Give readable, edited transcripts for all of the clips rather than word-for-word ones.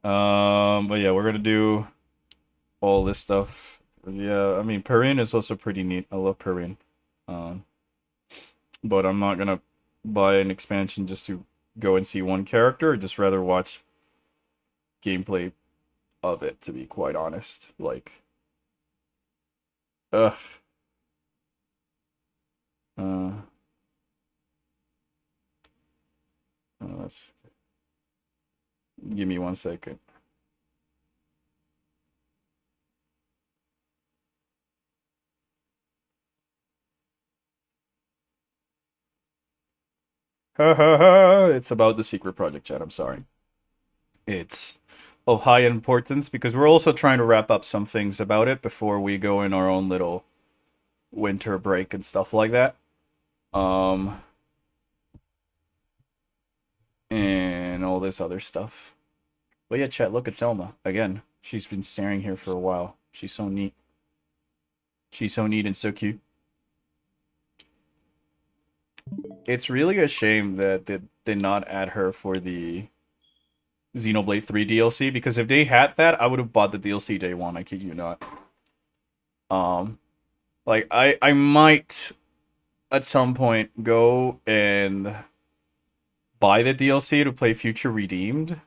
But yeah, we're gonna do all this stuff. Yeah, I mean, Parian is also pretty neat. I love Parian. Um, but I'm not gonna buy an expansion just to go and see one character. I'd just rather watch gameplay of it, to be quite honest. Like, ugh. Uh, let's give me 1 second. Ha ha ha! It's about the secret project, chat. I'm sorry. It's of high importance because we're also trying to wrap up some things about it before we go in our own little winter break and stuff like that. Um, and all this other stuff. But yeah, chat, look at Selma. Again, she's been staring here for a while. She's so neat. She's so neat and so cute. It's really a shame that they did not add her for the Xenoblade 3 DLC, because if they had that, I would have bought the DLC day one, I kid you not. Um, like, I might at some point go and buy the DLC to play Future Redeemed.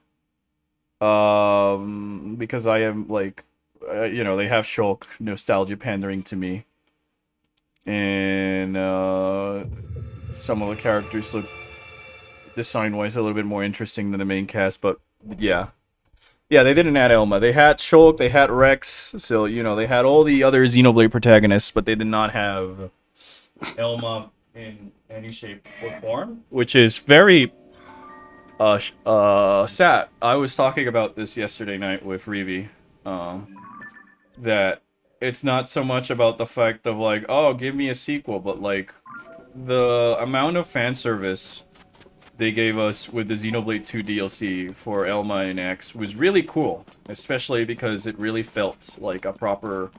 Because I am like, they have Shulk nostalgia pandering to me, and some of the characters look design wise a little bit more interesting than the main cast. But yeah, yeah, they didn't add Elma. They had Shulk, they had Rex, so they had all the other Xenoblade protagonists, but they did not have Elma in any shape or form, which is very sad. I was talking about this yesterday night with Revi, that it's not so much about the fact of like, oh, give me a sequel, but like the amount of fan service they gave us with the Xenoblade 2 DLC for Elma and X was really cool, especially because it really felt like a proper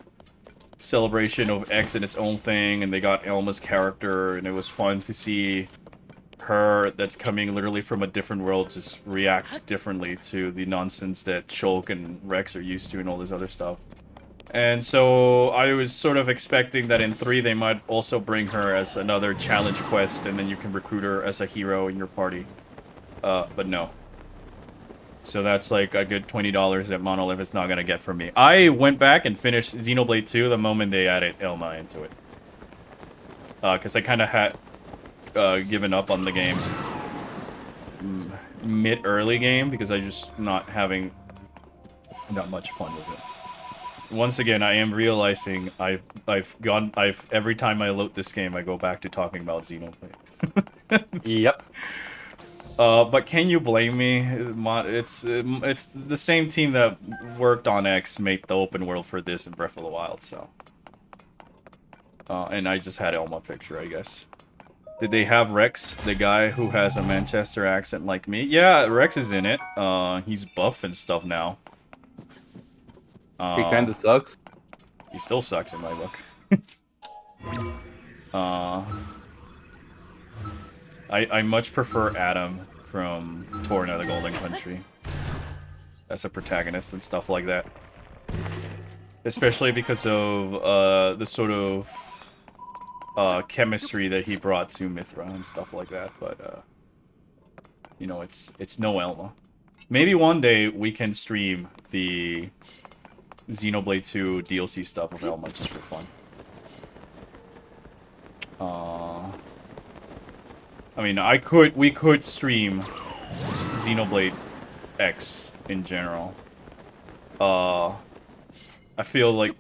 celebration of X in its own thing, and they got Elma's character, and it was fun to see her that's coming literally from a different world just react differently to the nonsense that Shulk and Rex are used to and all this other stuff. And so I was sort of expecting that in 3 they might also bring her as another challenge quest, and then you can recruit her as a hero in your party. But no. So that's like a good $20 that Monolith is not gonna get from me. I went back and finished Xenoblade 2 the moment they added Elma into it. Because I kind of had given up on the game mid-early game because I just not having that much fun with it. Once again, I am realizing I've every time I load this game, I go back to talking about Xenoblade. Yep. But can you blame me? It's the same team that worked on X made the open world for this in Breath of the Wild, so. And I just had Elma picture, I guess. Did they have Rex, the guy who has a Manchester accent like me? Yeah, Rex is in it. He's buff and stuff now. He kind of sucks. He still sucks in my book. I much prefer Adam from Torna the Golden Country as a protagonist and stuff like that. Especially because of the sort of chemistry that he brought to Mithra and stuff like that. But it's no Elma. Maybe one day we can stream the Xenoblade 2 DLC stuff of Elma just for fun. I mean, we could stream Xenoblade X in general. I feel like,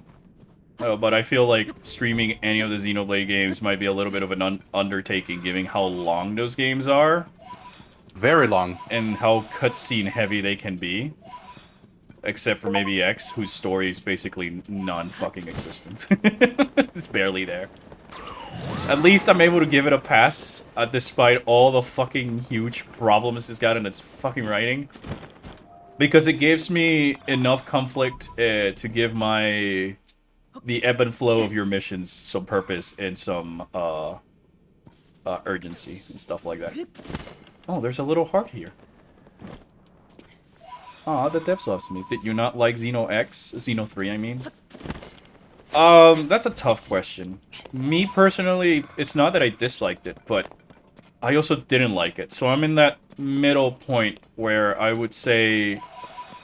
but I feel like streaming any of the Xenoblade games might be a little bit of an undertaking, given how long those games are. Very long. And how cutscene heavy they can be. Except for maybe X, whose story is basically non-fucking existent. It's barely there. At least I'm able to give it a pass, despite all the fucking huge problems it's got in its fucking writing. Because it gives me enough conflict to give the ebb and flow of your missions some purpose and some urgency and stuff like that. Oh, there's a little heart here. Aw, the devs loves me. Did you not like Xeno X? Xeno 3, I mean? That's a tough question. Me personally, it's not that I disliked it, but I also didn't like it. So I'm in that middle point where I would say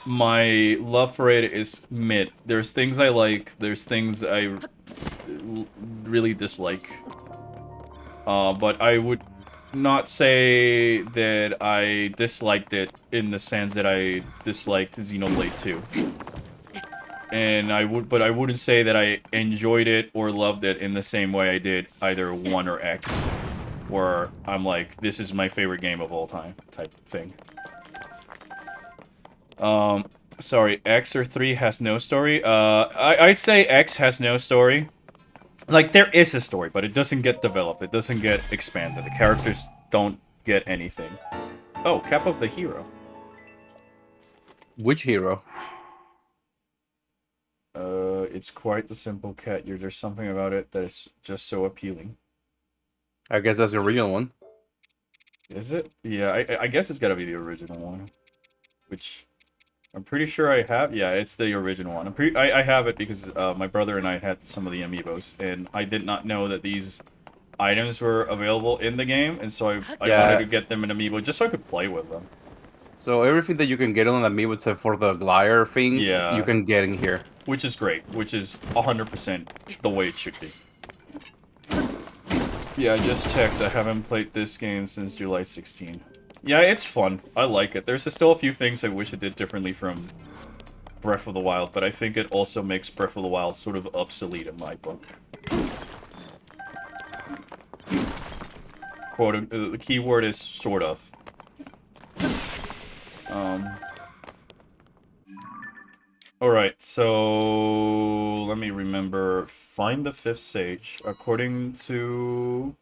my love for it is mid. There's things I like, there's things I really dislike. But I would not say that I disliked it in the sense that I disliked Xenoblade 2. But I wouldn't say that I enjoyed it or loved it in the same way I did either 1 or X, where I'm like, this is my favorite game of all time, type thing. Sorry, X or 3 has no story? I'd say X has no story. Like, there is a story, but it doesn't get developed. It doesn't get expanded. The characters don't get anything. Oh, Cap of the Hero. Which hero? It's quite the simple cat. There's something about it that is just so appealing. I guess that's the original one. Is it? Yeah, I guess it's gotta be the original one. Which, I'm pretty sure I have. Yeah, it's the original one. I have it because my brother and I had some of the amiibos, and I did not know that these items were available in the game, and so I wanted to get them in amiibo just so I could play with them. So everything that you can get on the Amiibo except for the glider things, Yeah. you can get in here. Which is great, which is 100% the way it should be. Yeah, I just checked. I haven't played this game since July 16. Yeah, it's fun. I like it. There's still a few things I wish it did differently from Breath of the Wild, but I think it also makes Breath of the Wild sort of obsolete in my book. The key word is sort of. Alright, so let me remember. Find the fifth sage. According to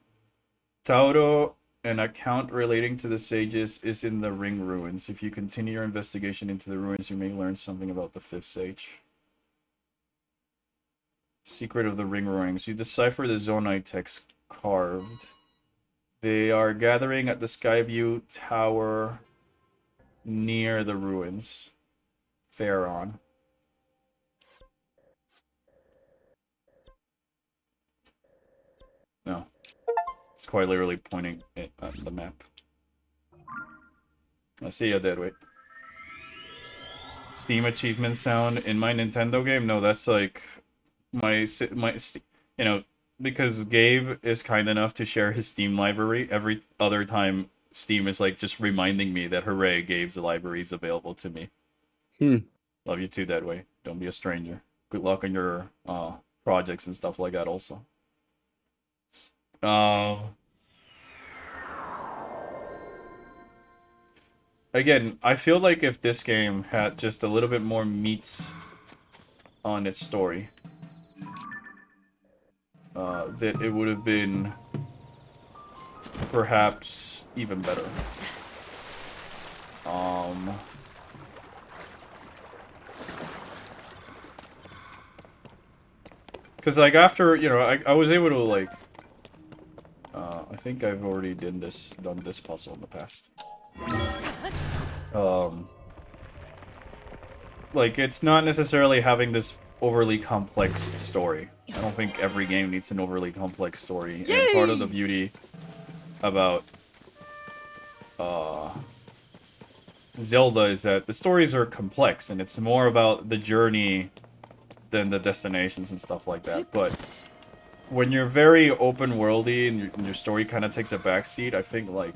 Tauro, an account relating to the sages is in the ring ruins. If you continue your investigation into the ruins, you may learn something about the fifth sage. Secret of the ring ruins. You decipher the Zonai text carved. They are gathering at the Skyview Tower near the ruins. Theron. No. It's quite literally pointing at the map. I see you, Deadweight. Steam achievement sound in my Nintendo game? No, that's like you know, because Gabe is kind enough to share his Steam library. Every other time Steam is like just reminding me that hooray, Gabe's library is available to me. Love you too, Deadweight. Don't be a stranger. Good luck on your projects and stuff like that also. Again, I feel like if this game had just a little bit more meats on its story, that it would have been perhaps even better. Because, like, after, you know, I was able to, like, I think I've already done this puzzle in the past. Like, it's not necessarily having this overly complex story. I don't think every game needs an overly complex story. Yay! And part of the beauty about Zelda is that the stories are complex, and it's more about the journey than the destinations and stuff like that. But when you're very open-worldy and your story kind of takes a backseat, I think, like,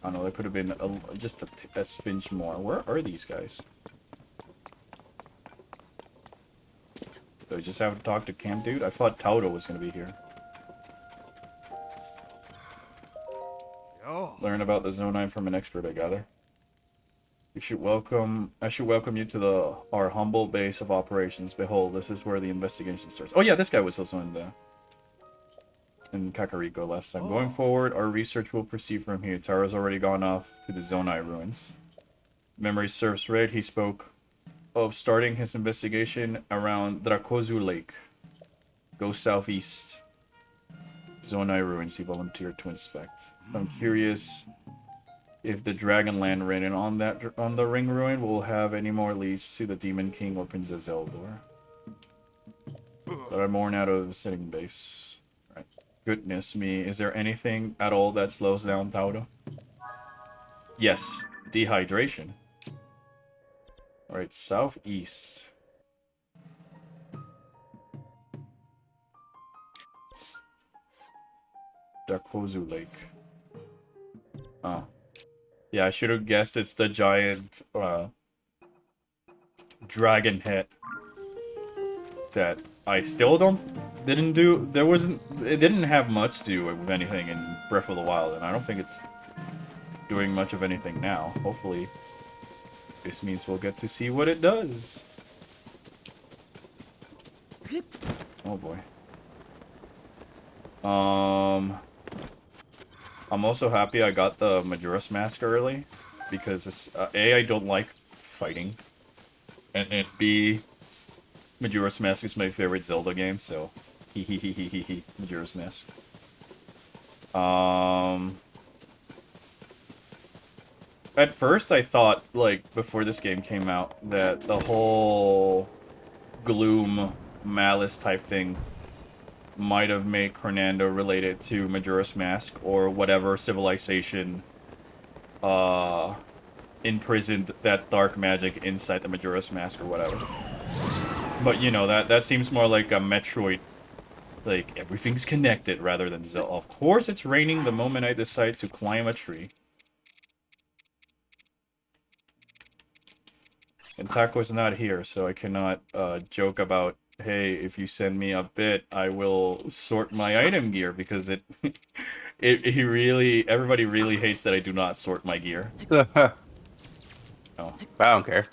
I don't know, that could have been just a spinch more. Where are these guys? Do I just have to talk to Camp Dude? I thought Tauto was going to be here. Learn about the Zonai from an expert, I gather. I should welcome you to our humble base of operations. Behold, this is where the investigation starts. Oh yeah, this guy was also in Kakariko last time. Going forward, our research will proceed from here. Taro's already gone off to the Zonai ruins. Memory serves right, he spoke of starting his investigation around Drakozu Lake. Go southeast. Zonai ruins, he volunteered to inspect. I'm curious If the Dragonland written on the ring ruin will have any more leads to the Demon King or Princess Zelda. But I'm worn out of sitting base. Right. Goodness me, is there anything at all that slows down Taudo? Yes, dehydration. Alright, southeast. Dakozu Lake. Oh. Yeah, I should have guessed it's the giant dragon head that I still didn't do. It didn't have much to do with anything in Breath of the Wild, and I don't think it's doing much of anything now. Hopefully, this means we'll get to see what it does. Oh boy. I'm also happy I got the Majora's Mask early, because it's, A, I don't like fighting, and B, Majora's Mask is my favorite Zelda game, so he Majora's Mask. At first I thought, like, before this game came out, that the whole gloom, malice type thing might have made Hernando related to Majora's Mask, or whatever civilization, imprisoned that dark magic inside the Majora's Mask or whatever. But, you know, that seems more like a Metroid, like, everything's connected, rather than Zelda. Of course it's raining the moment I decide to climb a tree. And Taco's not here, so I cannot joke about, hey, if you send me a bit, I will sort my item gear, because everybody really hates that I do not sort my gear. I Oh, don't care.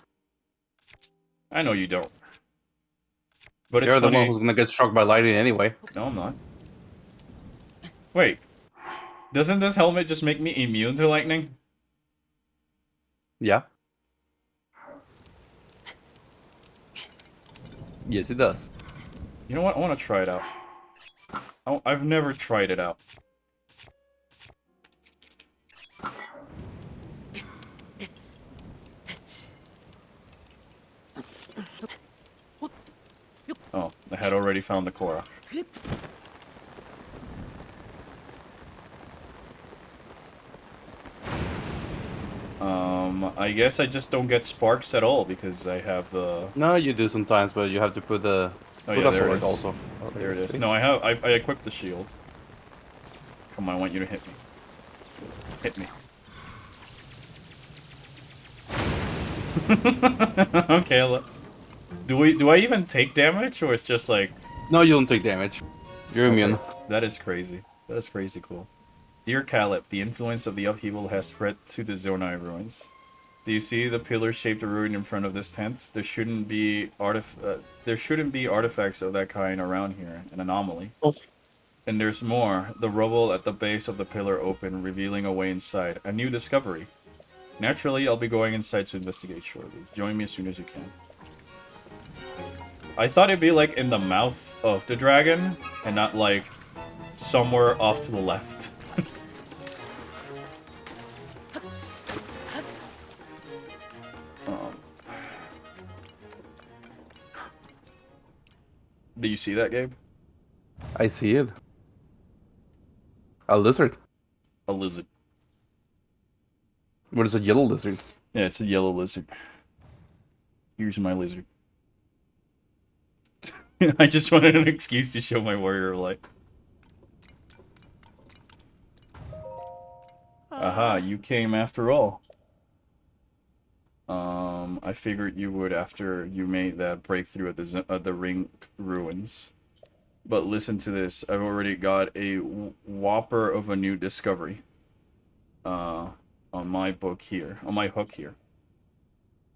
I know you don't. But it's You're the one funny. who's gonna get struck by lightning anyway. No, I'm not. Wait. Doesn't this helmet just make me immune to lightning? Yeah. Yes, it does. You know what? I want to try it out. I've never tried it out. Oh, I had already found the Korok. I guess I just don't get sparks at all because I have the... No, you do sometimes, but you have to put the Oh put yeah, a there it sword is. also. Oh, There it is. see? No, I equipped the shield. Come on, I want you to hit me. Hit me. Okay, do I even take damage, or it's just like... No, you don't take damage. You're immune. That is crazy. That is crazy cool. Dear Caleb, the influence of the upheaval has spread to the Zonai ruins. Do you see the pillar-shaped ruin in front of this tent? There shouldn't be artifacts of that kind around here. An anomaly. Oh. And there's more. The rubble at the base of the pillar open, revealing a way inside. A new discovery. Naturally, I'll be going inside to investigate shortly. Join me as soon as you can. I thought it'd be like in the mouth of the dragon, and not like somewhere off to the left. Do you see that, Gabe? I see it. A lizard. A lizard. What is a yellow lizard? Yeah, it's a yellow lizard. Here's my lizard. I just wanted an excuse to show my warrior light. Aha, you came after all. I figured you would after you made that breakthrough at the ring ruins. But listen to this. I've already got a whopper of a new discovery. On my book here. On my hook here.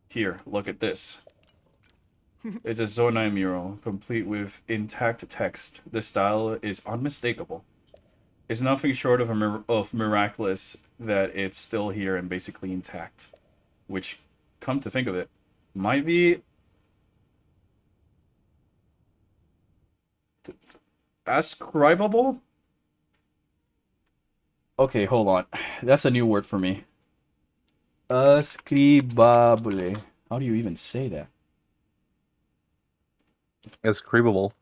Here, look at this. It's a Zonai mural, complete with intact text. The style is unmistakable. It's nothing short of miraculous that it's still here and basically intact. Which, come to think of it, might be... ascribable? Okay, hold on. That's a new word for me. Ascribable. How do you even say that? Scribable.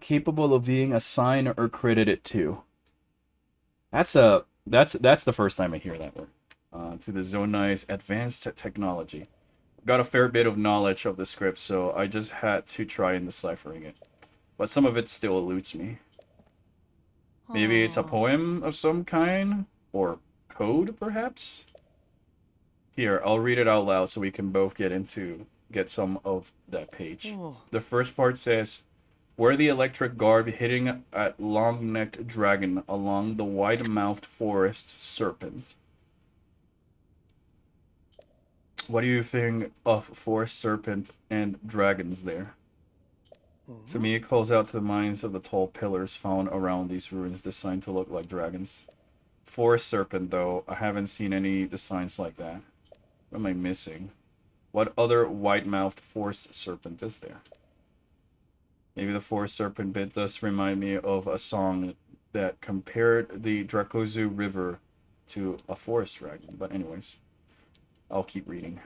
Capable of being assigned or credited to. That's the first time I hear that word. To the Zonai's advanced technology. Got a fair bit of knowledge of the script, so I just had to try in deciphering it. But some of it still eludes me. Maybe it's a poem of some kind? Or code, perhaps? Here, I'll read it out loud so we can both get some of that page. The first part says, wear the electric garb hitting at long-necked dragon along the wide-mouthed forest serpent. What do you think of forest serpent and dragons there? To me, it calls out to the minds of the tall pillars found around these ruins designed to look like dragons. Forest serpent, though, I haven't seen any designs like that. What am I missing? What other wide-mouthed forest serpent is there? Maybe the forest serpent bit does remind me of a song that compared the Dracozu River to a forest dragon. But anyways, I'll keep reading.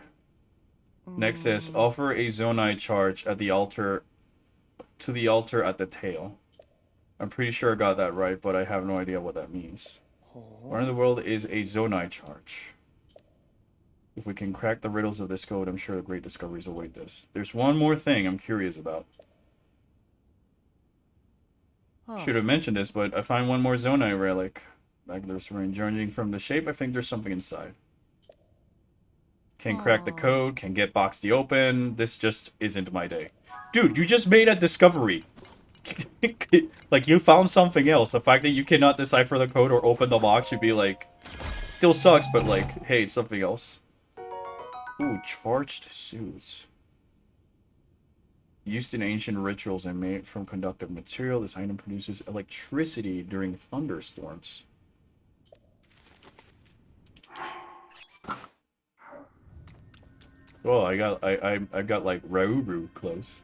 Next says, offer a Zonai charge at the altar to the altar at the tail. I'm pretty sure I got that right, but I have no idea what that means. Where in the world is a Zonai charge? If we can crack the riddles of this code, I'm sure great discoveries await us. There's one more thing I'm curious about. Should have mentioned this, but I find one more Zonai relic. Back there's rain. Judging from the shape, I think there's something inside. Can crack the code, can get boxed open. This just isn't my day. Dude, you just made a discovery. Like, you found something else. The fact that you cannot decipher the code or open the box should be like... Still sucks, but like, hey, it's something else. Ooh, charged suits. Used in ancient rituals and made from conductive material, this item produces electricity during thunderstorms. Oh, I got like Rauru clothes.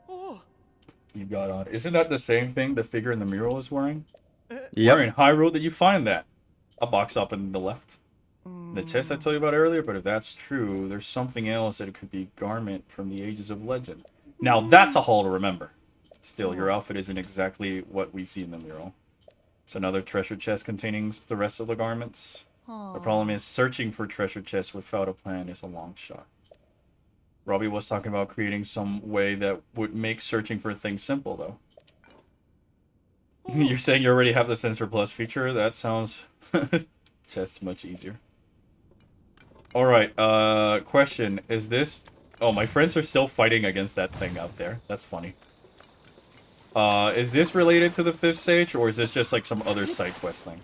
You got on. Isn't that the same thing the figure in the mural is wearing? Yep. Where in Hyrule did you find that? A box up in the left. The chest I told you about earlier, but if that's true, there's something else that it could be garment from the ages of legend. Now that's a haul to remember. Still, your outfit isn't exactly what we see in the mural. It's another treasure chest containing the rest of the garments. The problem is searching for treasure chests without a plan is a long shot. Robbie was talking about creating some way that would make searching for things simple, though. You're saying you already have the Sensor Plus feature? That sounds just much easier. Alright, question. Is this... Oh, my friends are still fighting against that thing out there. That's funny. Is this related to the 5th stage, or is this just like some other side quest thing?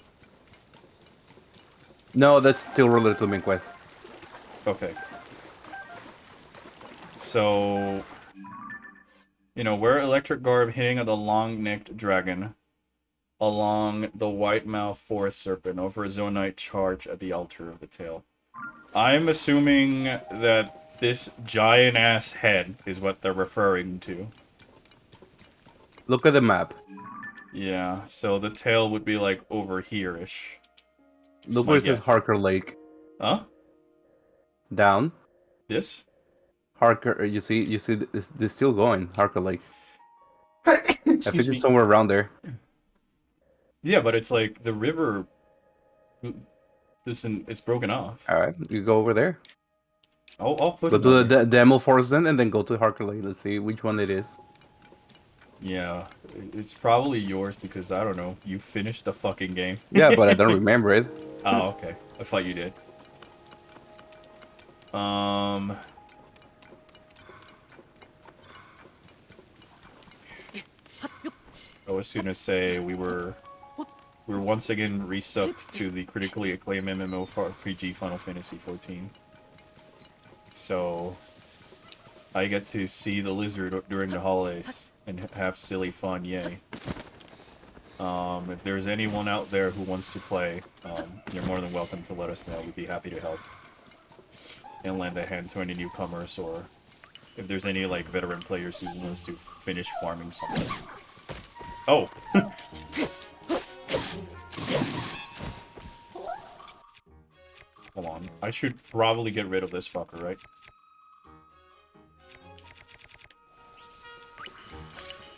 No, that's still related to the main quest. Okay. So... You know, wear electric garb hitting at the long-necked dragon along the white-mouthed forest serpent over a Zonite charge at the altar of the tail. I'm assuming that this giant-ass head is what they're referring to. Look at the map. Yeah, so the tail would be like over here-ish. Look where it says Harker Lake. Huh? Down. This? Harker, you see, it's still going. Harker Lake. I think me. it's somewhere around there. Yeah, but it's like the river. It's broken off. All right, you go over there. I'll put. Go to the Demo Forest then, and then go to Harker Lake. Let's see which one it is. Yeah, it's probably yours because I don't know. You finished the fucking game. Yeah, but I don't remember it. Oh, okay. I thought you did. I was gonna say we were once again resubbed to the critically acclaimed MMO for RPG Final Fantasy XIV. So I get to see the lizard during the holidays and have silly fun, yay. If there's anyone out there who wants to play, you're more than welcome to let us know. We'd be happy to help and lend a hand to any newcomers, or if there's any like veteran players who wants to finish farming something. Oh! I should probably get rid of this fucker, right?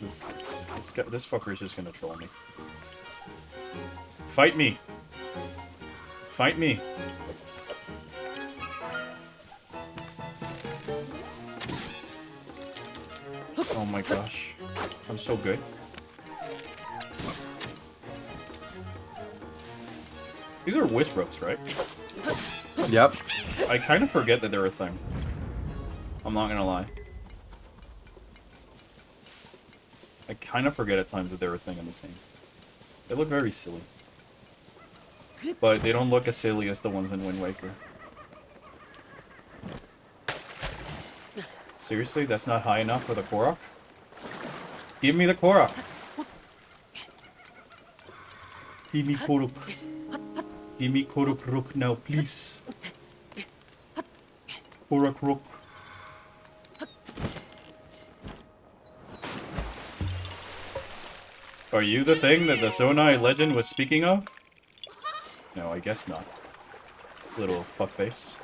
This fucker is just gonna troll me. Fight me! Fight me! Oh my gosh. I'm so good. These are wisp ropes, right? Yep. I kind of forget that they're a thing. I'm not gonna lie. I kind of forget at times that they're a thing in this game. They look very silly. But they don't look as silly as the ones in Wind Waker. Seriously? That's not high enough for the Korok? Give me the Korok! Give me Korok. Give me Korok Rook now, please. Korok Rook. Are you the thing that the Zonai legend was speaking of? No, I guess not. Little fuckface.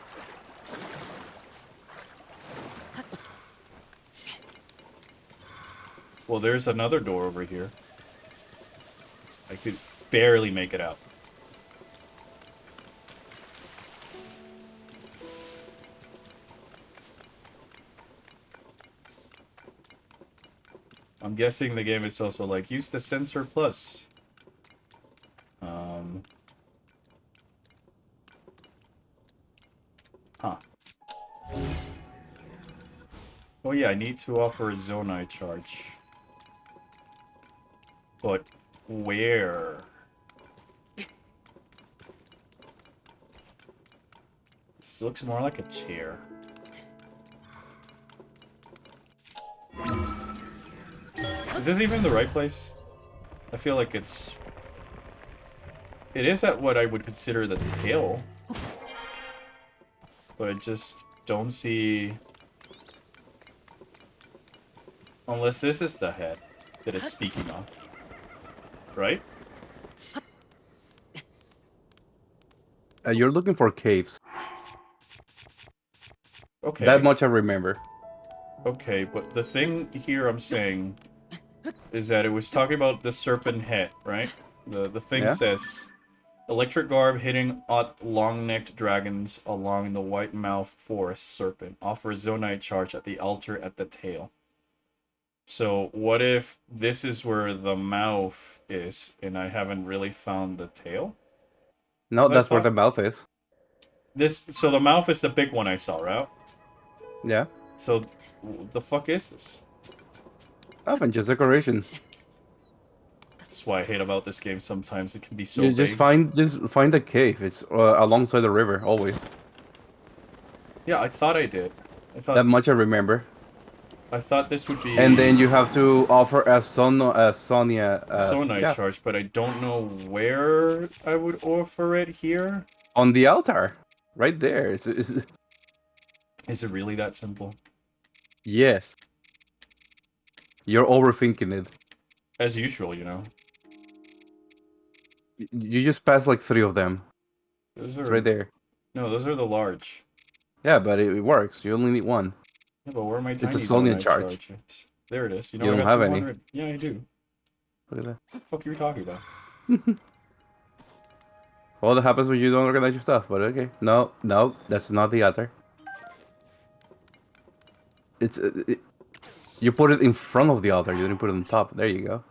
Well, there's another door over here. I could barely make it out. I'm guessing the game is also like, use the sensor plus. Huh. Oh yeah, I need to offer a Zonai charge. But where? This looks more like a chair. Is this even the right place? I feel like it's... It is at what I would consider the tail. But I just don't see... Unless this is the head that it's speaking of. Right? You're looking for caves. Okay. That much I remember. Okay, but the thing here I'm saying is that it was talking about the serpent head, right? The thing Yeah? says, electric garb hitting at long-necked dragons along the white mouth forest serpent. Offer Zonite charge at the altar at the tail. So what if this is where the mouth is, and I haven't really found the tail? No, 'Cause I that's where the thought mouth is. so the mouth is the big one I saw, right? Yeah. So the fuck is this? Nothing, just decoration. That's why I hate about this game sometimes. It can be so You vague. just find the cave. It's alongside the river always. Yeah, I thought I did. That much I remember. I thought this would be And then you have to offer a Sonia. Zonite Yeah, charge, but I don't know where I would offer it here. on the altar, right there. Is it really that simple? Yes. You're overthinking it. As usual, you know. You just passed like 3 of them. Those It's are right there. no, those are the large. Yeah, but it works. You only need one. Yeah, but where are my It's a tiny Sonia Zonite charge. charges? There it is. You know You I don't got have any. 200. Yeah, I do. Look at that. What the fuck are you talking about? Well, that happens when you don't organize your stuff, but okay. No, no, that's not the other. It's you put it in front of the altar. You didn't put it on top. There you go.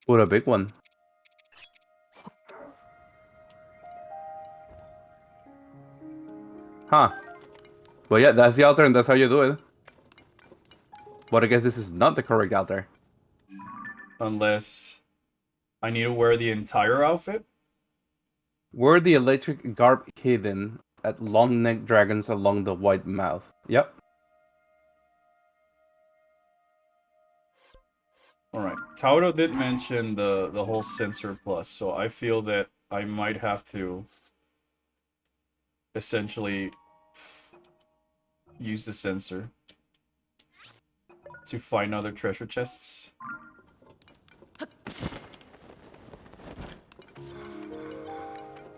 Put a big one. Huh. But yeah, that's the altar and that's how you do it. But I guess this is not the correct altar. Unless I need to wear the entire outfit? Were the electric garb hidden at long-necked dragons along the white mouth? Yep. Alright. Tauro did mention the whole sensor plus, so I feel that I might have to essentially use the sensor. to find other treasure chests.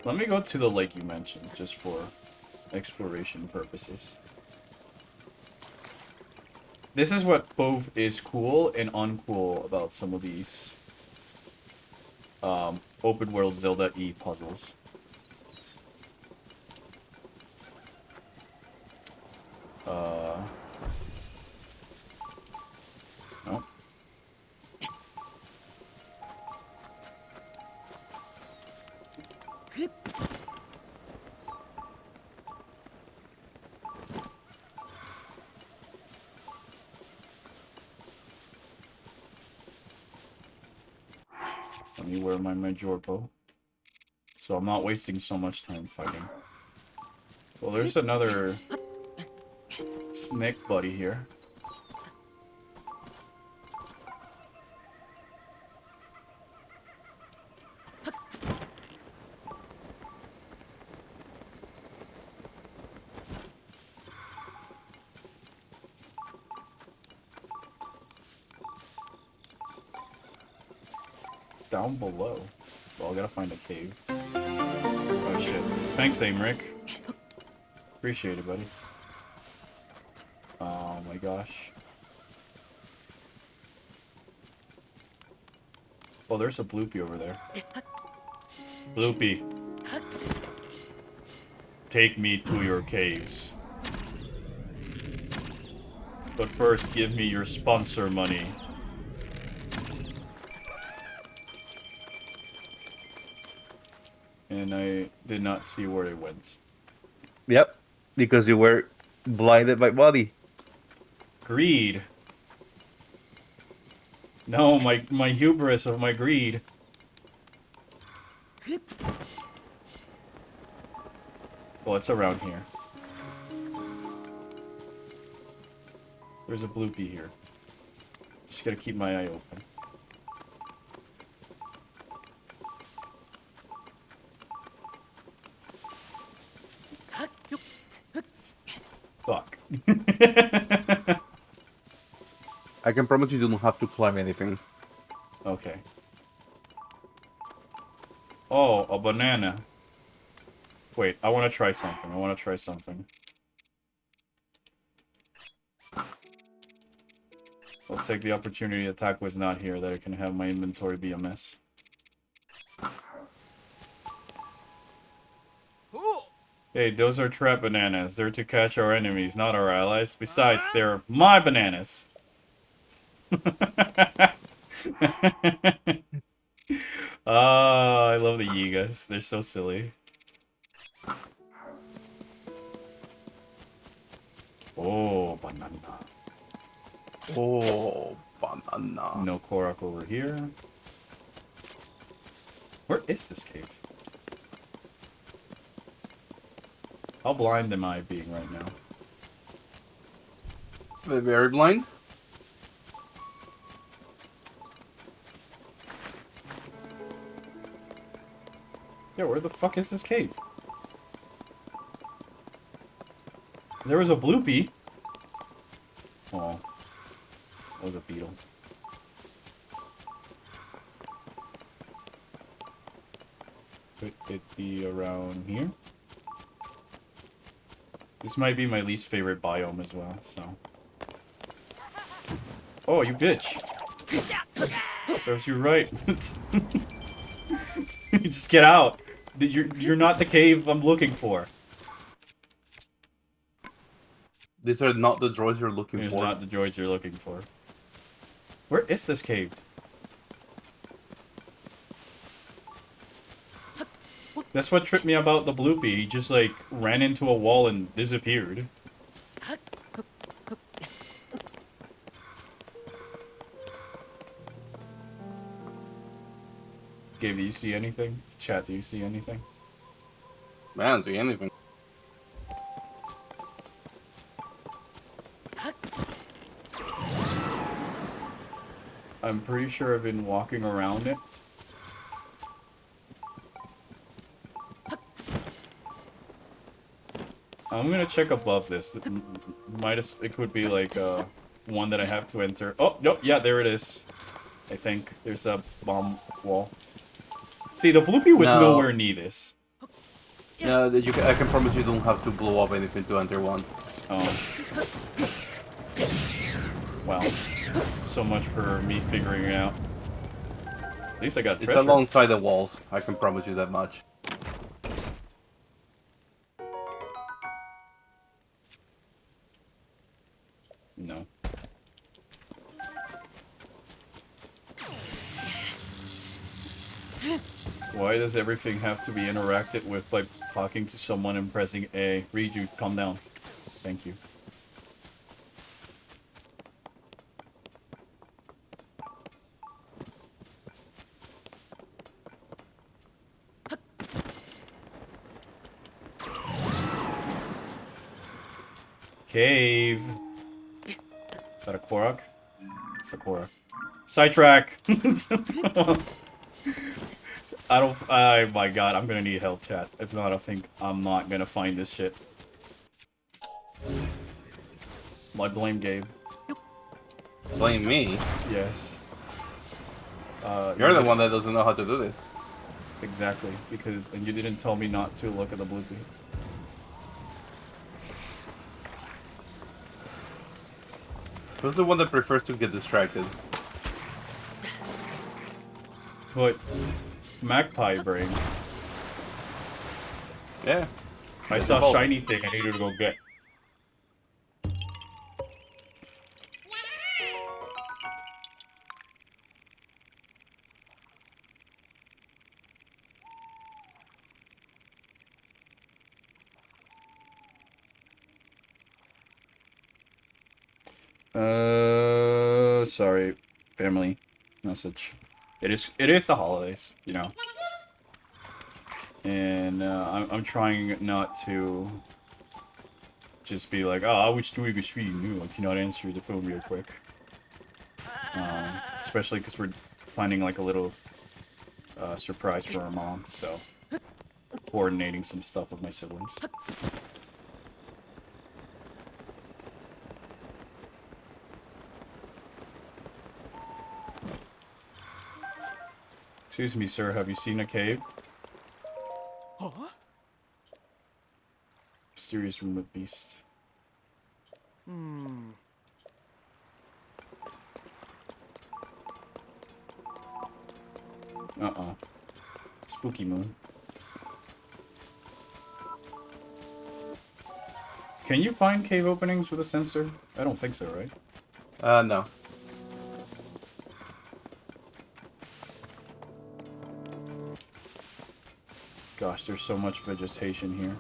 Let me go to the lake you mentioned, just for exploration purposes. This is what both is cool and uncool about some of these open world Zelda E puzzles. Oh. Let me wear my Majorpo, so I'm not wasting so much time fighting. Well, there's another snake buddy here. Down below. Well, I gotta find a cave. Oh shit. Thanks, Aimrick. Appreciate it, buddy. Oh my gosh. Oh, there's a Bloopy over there. Bloopy. Take me to your caves. But first, give me your sponsor money. And I did not see where it went. Yep, because you were blinded by body. Greed. No, my hubris of my greed. Well, it's around here. There's a Bloopy here. Just gotta keep my eye open. Fuck. I can promise you don't have to climb anything. Okay. Oh, a banana. Wait, I want to try something. I want to try something. I'll take the opportunity that Taco is not here, that I can have my inventory be a mess. Hey, those are trap bananas. They're to catch our enemies, not our allies. Besides, they're my bananas. I love the Yigas. They're so silly. Oh, banana. Oh, banana. No Korok over here. Where is this cave? How blind am I being right now? Very blind? Yeah, where the fuck is this cave? There was a Bloopy. Oh. That was a beetle. Could it be around here? This might be my least favorite biome as well, so... Oh, you bitch! Serves you right. Just get out! You're not the cave I'm looking for. These are not the droids you're looking It's for. not the droids you're looking for. Where is this cave? That's what tripped me about the Bloopy. He just, like, ran into a wall and disappeared. Gabe, do you see anything? Chat, do you see anything? Man, I don't see anything. I'm pretty sure I've been walking around it. I'm gonna check above this. It could be like one that I have to enter. Oh, no, yeah, there it is. I think there's a bomb wall. See, the Bloopy was No. nowhere near this. No, I can promise you don't have to blow up anything to enter one. Oh. Wow. So much for me figuring it out. At least I got It's treasure. alongside the walls. I can promise you that much. No. Why does everything have to be interacted with by talking to someone and pressing A? Riju, calm down. Thank you. Cave. Is that a Korok? It's a Korok. Sidetrack! I don't. Oh my god, I'm gonna need help, chat. If not, I think I'm not gonna find this shit. I blame Gabe. Blame me? Yes. You're the one that doesn't know how to do this. Exactly, because and you didn't tell me not to look at the Bloopy. Who's the one that prefers to get distracted? But magpie brain. Yeah. I saw a shiny thing I needed to go get. Sorry, family message. It is the holidays, you know. And I'm trying not to just be like, oh, I was doing a sweet new. I cannot answer the phone real quick. Especially because we're planning like a little surprise for our mom, so coordinating some stuff with my siblings. Excuse me, sir, have you seen a cave? Huh? Mysterious room of beast. Hmm. Uh-uh. Spooky moon. Can you find cave openings with a sensor? I don't think so, right? No. Gosh, there's so much vegetation here.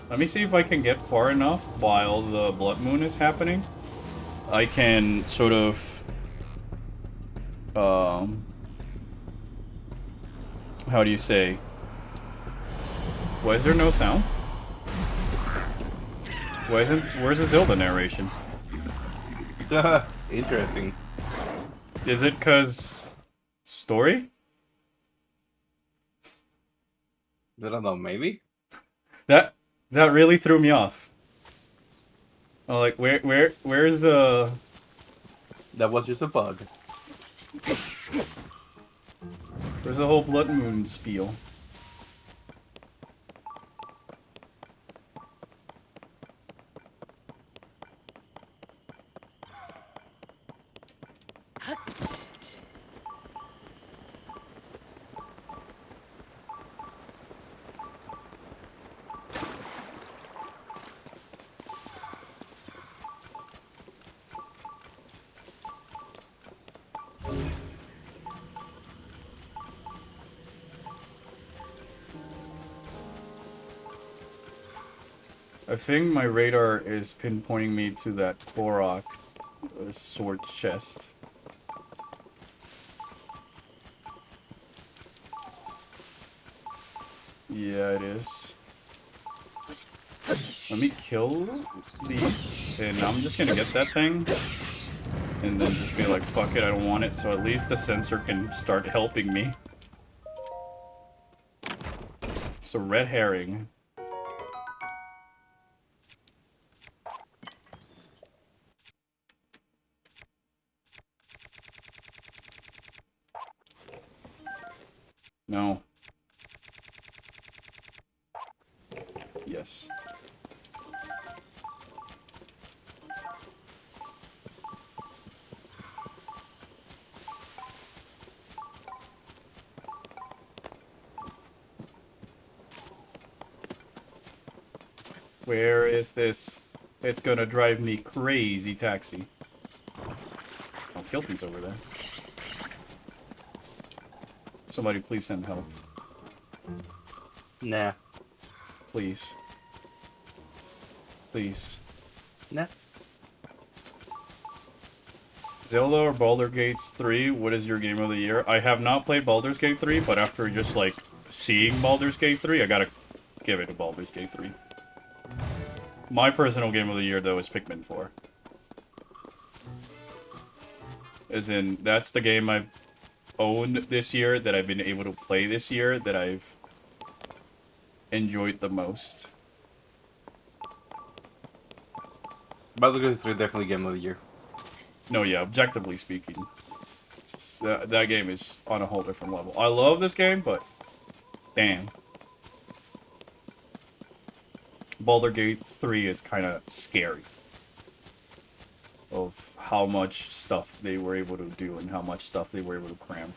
Let me see if I can get far enough while the blood moon is happening. I can sort of... how do you say? Why is there no sound? Where's the Zelda narration? Interesting. Is it 'cause... story? I don't know, maybe? That really threw me off. Oh, like, where's the... That was just a bug. Where's the whole blood moon spiel? I think my radar is pinpointing me to that Korok sword chest. Yeah, it is. Let me kill these, and I'm just gonna get that thing. And then just be like, fuck it, I don't want it, so at least the sensor can start helping me. So, red herring. No. Yes. Where is this? It's gonna drive me crazy, taxi. Oh, Guilty's over there. Somebody please send help. Nah. Please. Please. Nah. Zelda or Baldur's Gate 3, what is your game of the year? I have not played Baldur's Gate 3, but after just, like, seeing Baldur's Gate 3, I gotta give it to Baldur's Gate 3. My personal game of the year, though, is Pikmin 4. As in, that's the game I've owned this year, that I've been able to play this year, that I've enjoyed the most. Baldur's Gate 3 definitely game of the year. No, yeah, objectively speaking. It's just, that game is on a whole different level. I love this game, but damn. Baldur's Gate 3 is kind of scary. Of how much stuff they were able to do and how much stuff they were able to cram.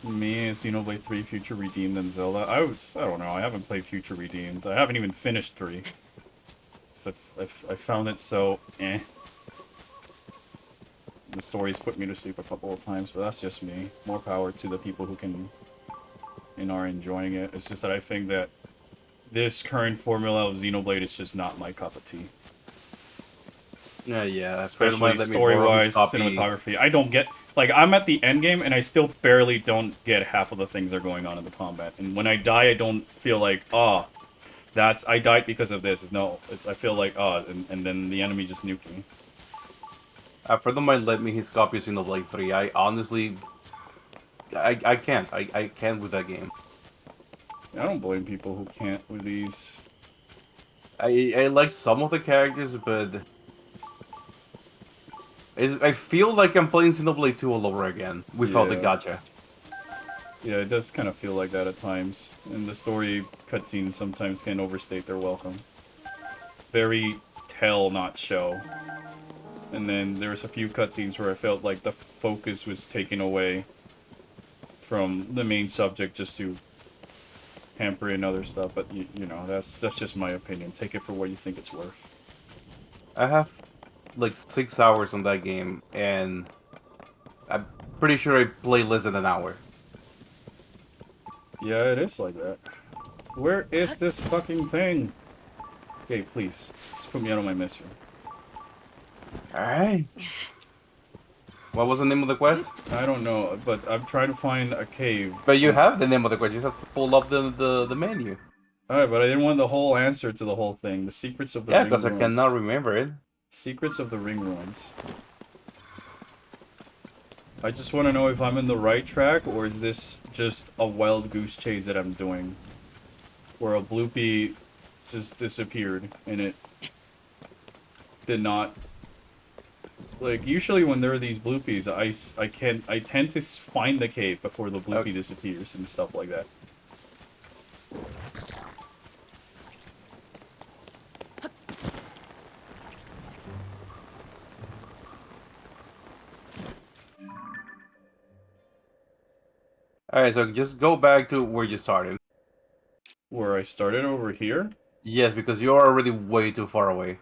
Me, Xenoblade 3, Future Redeemed, and Zelda. I don't know, I haven't played Future Redeemed. I haven't even finished 3. So I found it so eh. The story's put me to sleep a couple of times, but that's just me. More power to the people who can and are enjoying it. It's just that I think that this current formula of Xenoblade is just not my cup of tea. Yeah. Especially story-wise, cinematography. I don't get... Like, I'm at the end game, and I still barely don't get half of the things that are going on in the combat. And when I die, I don't feel like, oh, I died because of this. No, I feel like, oh, and then the enemy just nuked me. Further might let me his copy of Xenoblade 3. I honestly... I can't. I can't with that game. I don't blame people who can't with these. I like some of the characters, but... I feel like I'm playing Xenoblade 2 all over again, without the gacha. Yeah, it does kind of feel like that at times. And the story cutscenes sometimes can overstate their welcome. Very tell, not show. And then there's a few cutscenes where I felt like the focus was taken away from the main subject just to hamper in other stuff. But, you know, that's just my opinion. Take it for what you think it's worth. I have like 6 hours on that game, and I'm pretty sure I play less than an hour. Yeah, it is like that. Where is this fucking thing? Okay, please. Just put me out of my misery. Alright. What was the name of the quest? I don't know, but I'm trying to find a cave. But you have the name of the quest, you just have to pull up the menu. Alright, but I didn't want the whole answer to the whole thing. The secrets of the Yeah, ring because I ruins. cannot remember it. Secrets of the ring ruins. I just want to know if I'm in the right track, or is this just a wild goose chase that I'm doing? Where a bloopy just disappeared, and it did not... Like, usually when there are these bloopies, I tend to find the cave before the bloopy disappears and stuff like that. Alright, so just go back to where you started. Where I started over here? Yes, because you're already way too far away.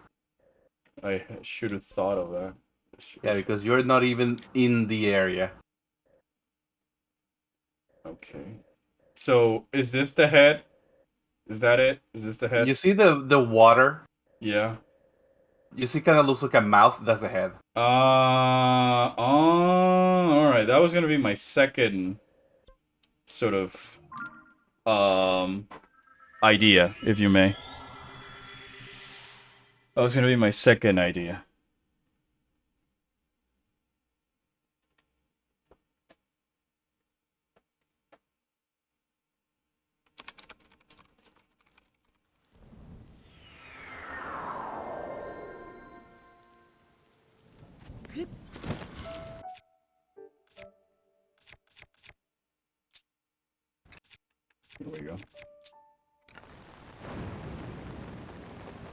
I should have thought of that. Yeah, because you're not even in the area. Okay. So, is this the head? Is that it? Is this the head? You see the water? Yeah. You see kind of looks like a mouth? That's a head. Alright. That was gonna be my second sort of, idea, if you may. That was gonna be my second idea. Here we go.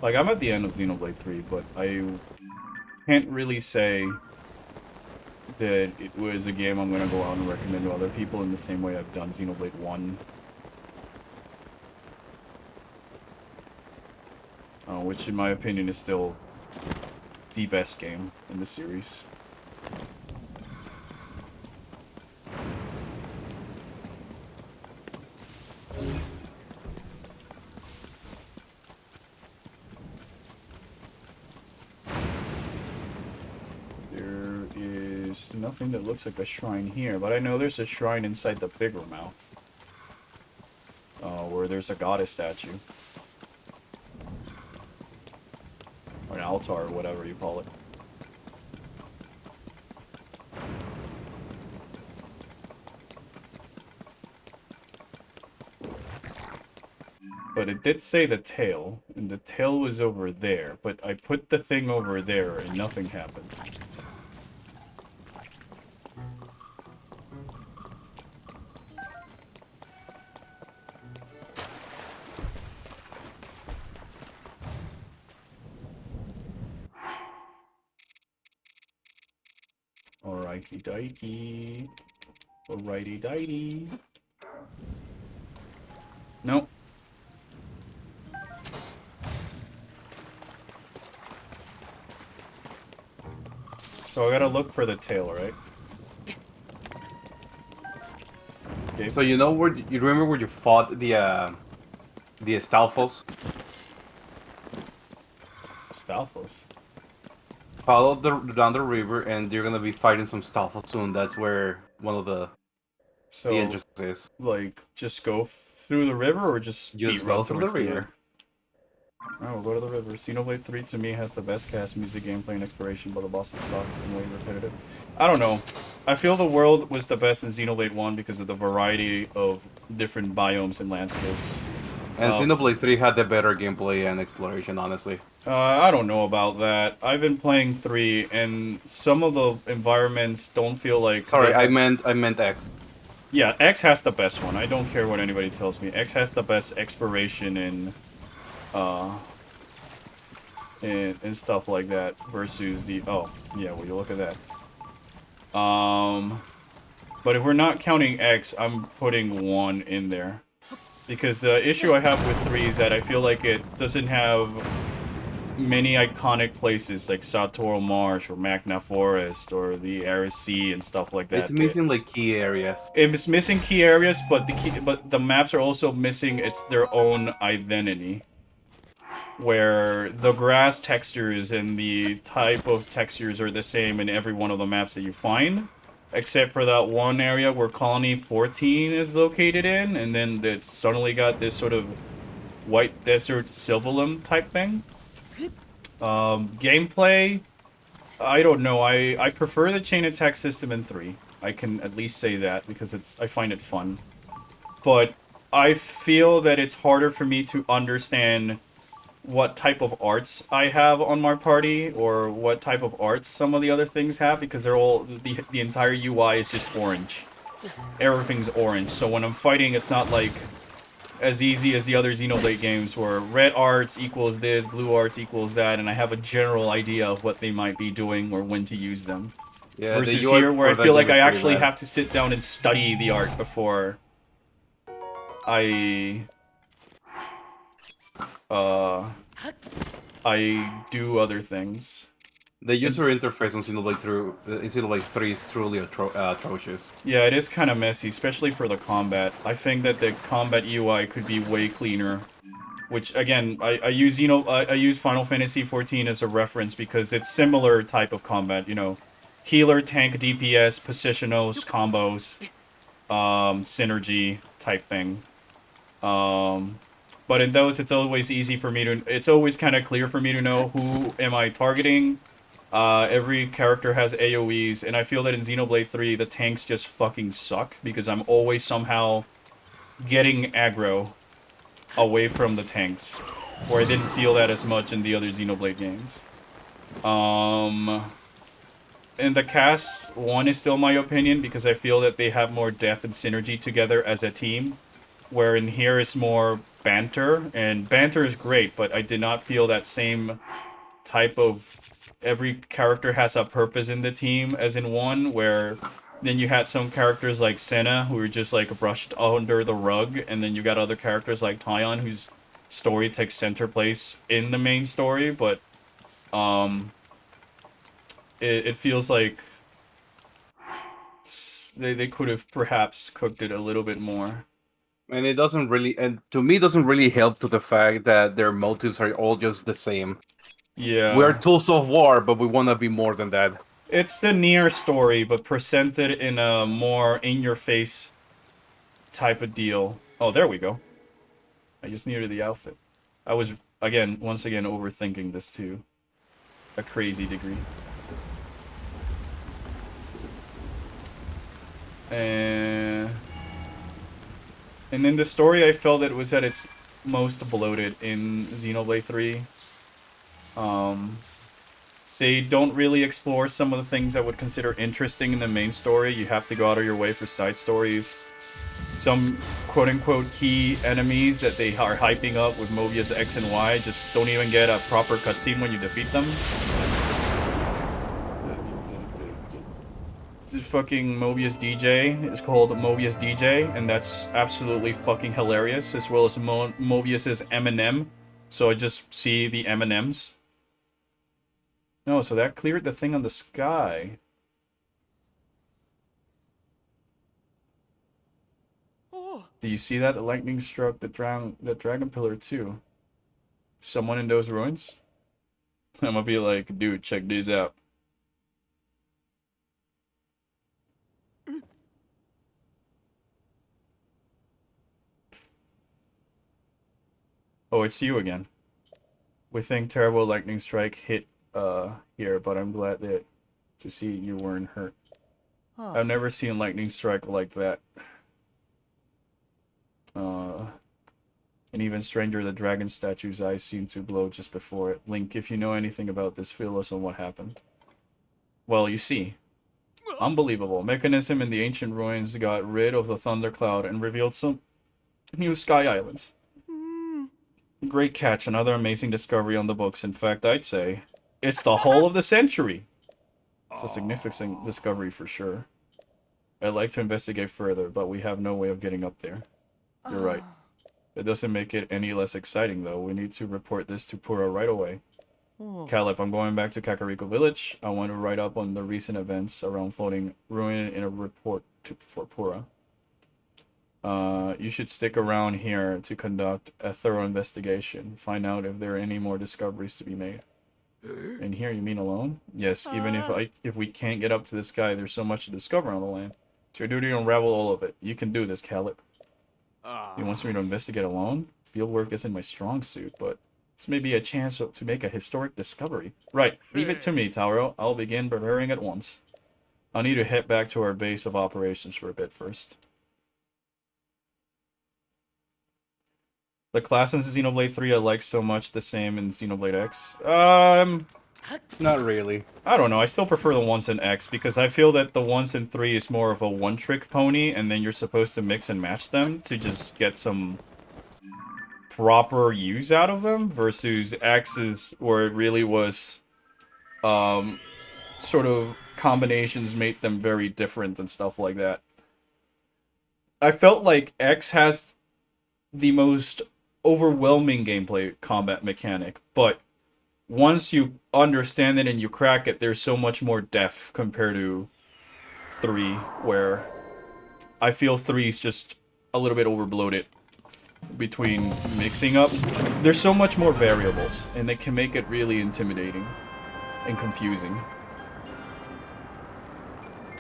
Like, I'm at the end of Xenoblade 3, but I can't really say that it was a game I'm going to go out and recommend to other people in the same way I've done Xenoblade 1. Which, in my opinion, is still the best game in the series. There is nothing that looks like a shrine here, but I know there's a shrine inside the bigger mouth. Where there's a goddess statue. Or an altar, or whatever you call it. But it did say the tail, and the tail was over there, but I put the thing over there and nothing happened. Alrighty ditey. Alrighty ditey. Nope. So I gotta look for the tail, right? Okay. So you know where you remember where you fought the Stalfos? Stalfos. Follow down the river, and you're gonna be fighting some Stalfos soon. That's where one of the entrances is. Like, just go through the river, or just Just speed go run through towards the the river. end? Oh, we'll go to the river. Xenoblade 3 to me has the best cast, music, gameplay, and exploration, but the bosses suck and way repetitive. I don't know. I feel the world was the best in Xenoblade 1 because of the variety of different biomes and landscapes. And Xenoblade 3 had the better gameplay and exploration, honestly. I don't know about that. I've been playing 3, and some of the environments don't feel like... Sorry, I meant X. Yeah, X has the best one. I don't care what anybody tells me. X has the best exploration and stuff like that versus the... Oh, yeah, well, you look at that. But if we're not counting X, I'm putting 1 in there. Because the issue I have with 3 is that I feel like it doesn't have many iconic places like Satoru Marsh or Magna Forest or the Aris Sea and stuff like that. It's missing like key areas. It's missing key areas, but the maps are also missing their own identity. Where the grass textures and the type of textures are the same in every one of the maps that you find. Except for that one area where Colony 14 is located in, and then it's suddenly got this sort of white desert Sylvalum type thing. Gameplay, I don't know. I prefer the chain attack system in 3. I can at least say that because I find it fun. But I feel that it's harder for me to understand what type of arts I have on my party, or what type of arts some of the other things have, because they're all, the entire UI is just orange. Everything's orange, so when I'm fighting, it's not like as easy as the other Xenoblade games where red arts equals this, blue arts equals that, and I have a general idea of what they might be doing or when to use them. Yeah, versus the UI here, where I for feel that like game I is pretty actually bad. have to sit down and study the art before I do other things. The user interface on Xenoblade 3 is truly atrocious. Yeah, it is kind of messy, especially for the combat. I think that the combat UI could be way cleaner. Which, again, I use Final Fantasy XIV as a reference because it's similar type of combat, you know. Healer, tank, DPS, positionals, combos, synergy type thing. But in those, it's always easy for me to... It's always kind of clear for me to know who am I targeting. Every character has AoEs, and I feel that in Xenoblade 3, the tanks just fucking suck, because I'm always somehow getting aggro away from the tanks, where I didn't feel that as much in the other Xenoblade games. And the cast, 1 is still my opinion, because I feel that they have more depth and synergy together as a team. where in here is more banter, and banter is great, but I did not feel that same type of every character has a purpose in the team as in one, where then you had some characters like Senna who were just like brushed under the rug, and then you got other characters like Tyon whose story takes center place in the main story, but um it feels like they could have perhaps cooked it a little bit more. And it doesn't really, and to me, doesn't really help to the fact that their motives are all just the same. We're Yeah. tools of war, but we want to be more than that. It's the Nier story, but presented in a more in-your-face type of deal. Oh, there we go. I just needed the outfit. I was, once again, overthinking this to a crazy degree. And then the story, I felt it was at its most bloated in Xenoblade 3. They don't really explore some of the things I would consider interesting in the main story. You have to go out of your way for side stories. Some quote-unquote key enemies that they are hyping up with Mobius X and Y just don't even get a proper cutscene when you defeat them. The fucking Mobius DJ is called Mobius DJ, and that's absolutely fucking hilarious, as well as Mobius's M&M. So I just see the M&Ms. No, so that cleared the thing on the sky. Oh. Do you see that? The lightning struck the dragon pillar too. Someone in those ruins? I'm gonna be like, dude, check these out. Oh, it's you again. We think terrible lightning strike hit here, but I'm glad that to see you weren't hurt. Huh. I've never seen lightning strike like that. And even stranger, the dragon statue's eyes seem to glow just before it. Link, if you know anything about this, fill us on what happened. Well, you see. Unbelievable. Mechanism in the ancient ruins got rid of the thundercloud and revealed some new sky islands. Great catch, another amazing discovery on the books. In fact, I'd say it's the haul of the century. It's a significant discovery for sure. I'd like to investigate further, but we have no way of getting up there. You're right. It doesn't make it any less exciting, though. We need to report this to Pura right away. Oh. Caleb, I'm going back to Kakariko Village. I want to write up on the recent events around floating ruin in a report for Pura. You should stick around here to conduct a thorough investigation. Find out if there are any more discoveries to be made. And here, you mean alone? Yes, even if we can't get up to the sky, there's so much to discover on the land. It's your duty to unravel all of it. You can do this, Caleb. He wants me to investigate alone? Fieldwork isn't my strong suit, but this may be a chance to make a historic discovery. Right, leave it to me, Tauro. I'll begin preparing at once. I'll need to head back to our base of operations for a bit first. The classes in Xenoblade 3 I like so much the same in Xenoblade X. Not really. I don't know, I still prefer the ones in X, because I feel that the ones in 3 is more of a one-trick pony, and then you're supposed to mix and match them to just get some proper use out of them, versus X is where it really was, sort of combinations made them very different and stuff like that. I felt like X has the most overwhelming gameplay combat mechanic, but once you understand it and you crack it, there's so much more depth compared to 3, where I feel 3 is just a little bit overbloated between mixing up. There's so much more variables, and they can make it really intimidating and confusing.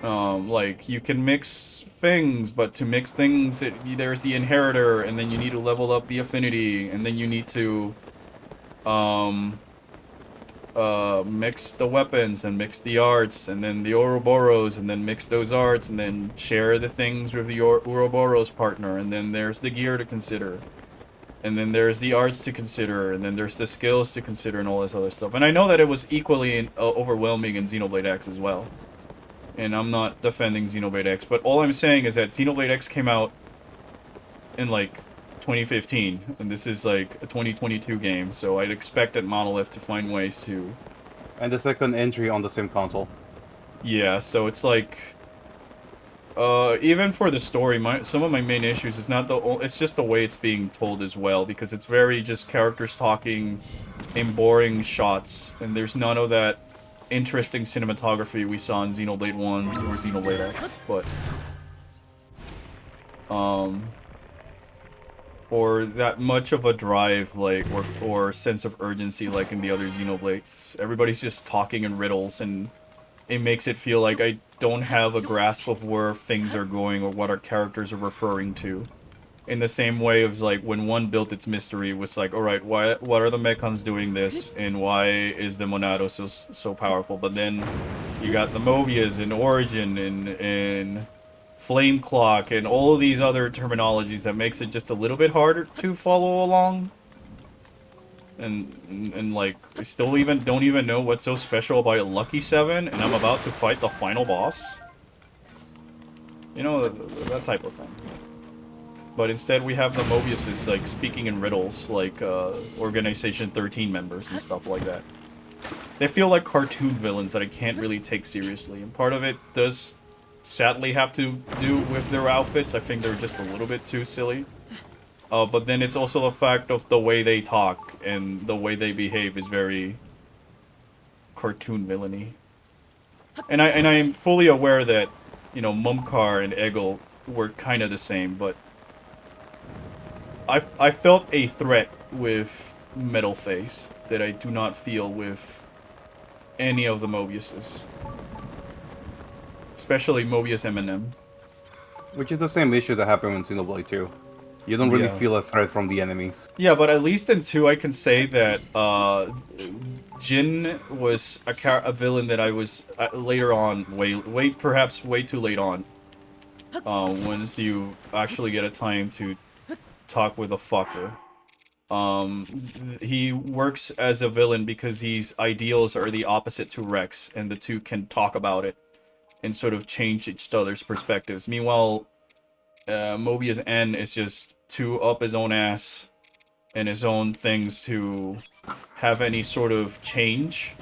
Like, you can mix things, but to mix things, there's the inheritor, and then you need to level up the affinity, and then you need to, mix the weapons, and mix the arts, and then the Ouroboros, and then mix those arts, and then share the things with your Ouroboros partner, and then there's the gear to consider. And then there's the arts to consider, and then there's the skills to consider, and all this other stuff. And I know that it was equally overwhelming in Xenoblade X as well. And I'm not defending Xenoblade X, but all I'm saying is that Xenoblade X came out in like 2015, and this is like a 2022 game, so I'd expected Monolith to find ways to. And the second entry on the same console. Yeah, so it's like, even for the story, some of my main issues is not it's just the way it's being told as well, because it's very just characters talking in boring shots, and there's none of that interesting cinematography we saw in Xenoblade 1s or Xenoblade X, but, or that much of a drive, like, or sense of urgency like in the other Xenoblades. Everybody's just talking in riddles, and it makes it feel like I don't have a grasp of where things are going or what our characters are referring to. In the same way of like when one built its mystery, it was like, all right, what are the mechans doing this, and why is the Monado so powerful? But then you got the Mobius and Origin and Flame Clock and all of these other terminologies that makes it just a little bit harder to follow along. And like, I still don't even know what's so special about Lucky 7, and I'm about to fight the final boss. You know, that type of thing. But instead we have the Mobiuses, like, speaking in riddles, like, Organization 13 members and stuff like that. They feel like cartoon villains that I can't really take seriously, and part of it does sadly have to do with their outfits. I think they're just a little bit too silly. But then it's also the fact of the way they talk and the way they behave is very cartoon villainy. And I am fully aware that, you know, Mumkar and Eggle were kind of the same, but I felt a threat with Metal Face that I do not feel with any of the Mobiuses. Especially Mobius M&M. Which is the same issue that happened in Xenoblade 2. You don't really Yeah. feel a threat from the enemies. Yeah, but at least in 2 I can say that Jin was a villain that I was later on, perhaps way too late on. Once you actually get a time to talk with a fucker. He works as a villain because his ideals are the opposite to Rex, and the two can talk about it and sort of change each other's perspectives. Meanwhile, Mobius N is just too up his own ass and his own things to have any sort of change,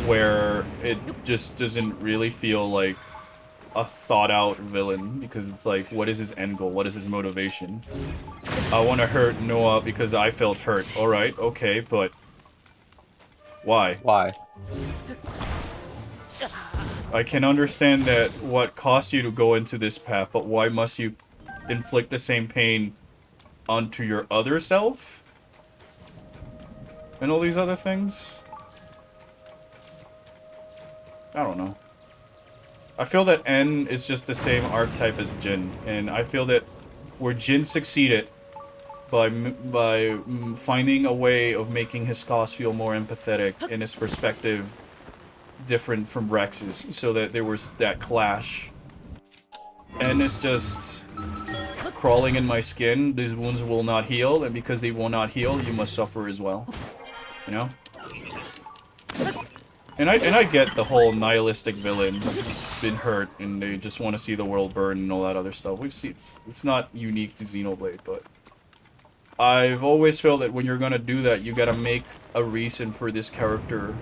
where it just doesn't really feel like a thought out villain, because it's like, what is his end goal? What is his motivation? I want to hurt Noah because I felt hurt. Alright, okay, but why? Why? I can understand that what caused you to go into this path, but why must you inflict the same pain onto your other self? And all these other things? I don't know. I feel that N is just the same archetype as Jin, and I feel that where Jin succeeded by finding a way of making his cause feel more empathetic and his perspective different from Rex's, so that there was that clash. N is just crawling in my skin, these wounds will not heal, and because they will not heal, you must suffer as well. You know? And I get the whole nihilistic villain who's been hurt and they just want to see the world burn and all that other stuff. We've seen it's not unique to Xenoblade, but I've always felt that when you're gonna do that, you gotta make a reason for this character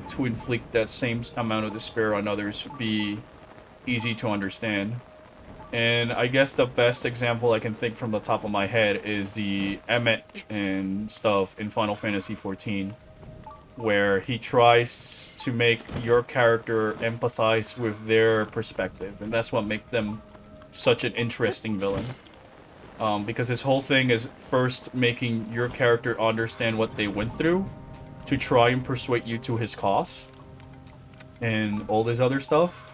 to inflict that same amount of despair on others be easy to understand. And I guess the best example I can think from the top of my head is the Emmet and stuff in Final Fantasy XIV, where he tries to make your character empathize with their perspective, and that's what makes them such an interesting villain. Because his whole thing is first making your character understand what they went through to try and persuade you to his cause and all this other stuff.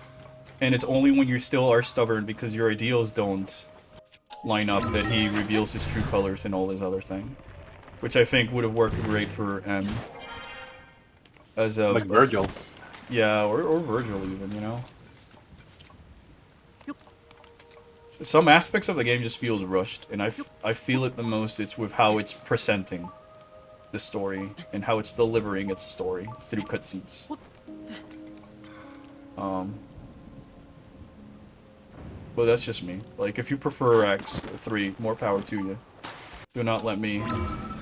And it's only when you still are stubborn because your ideals don't line up that he reveals his true colors and all this other thing. Which I think would have worked great for M. As a... Like Virgil. Yeah, or Virgil even, you know? Some aspects of the game just feels rushed, and I feel it the most it's with how it's presenting the story and how it's delivering its story through cutscenes. But that's just me. Like, if you prefer X3, more power to you. Do not let me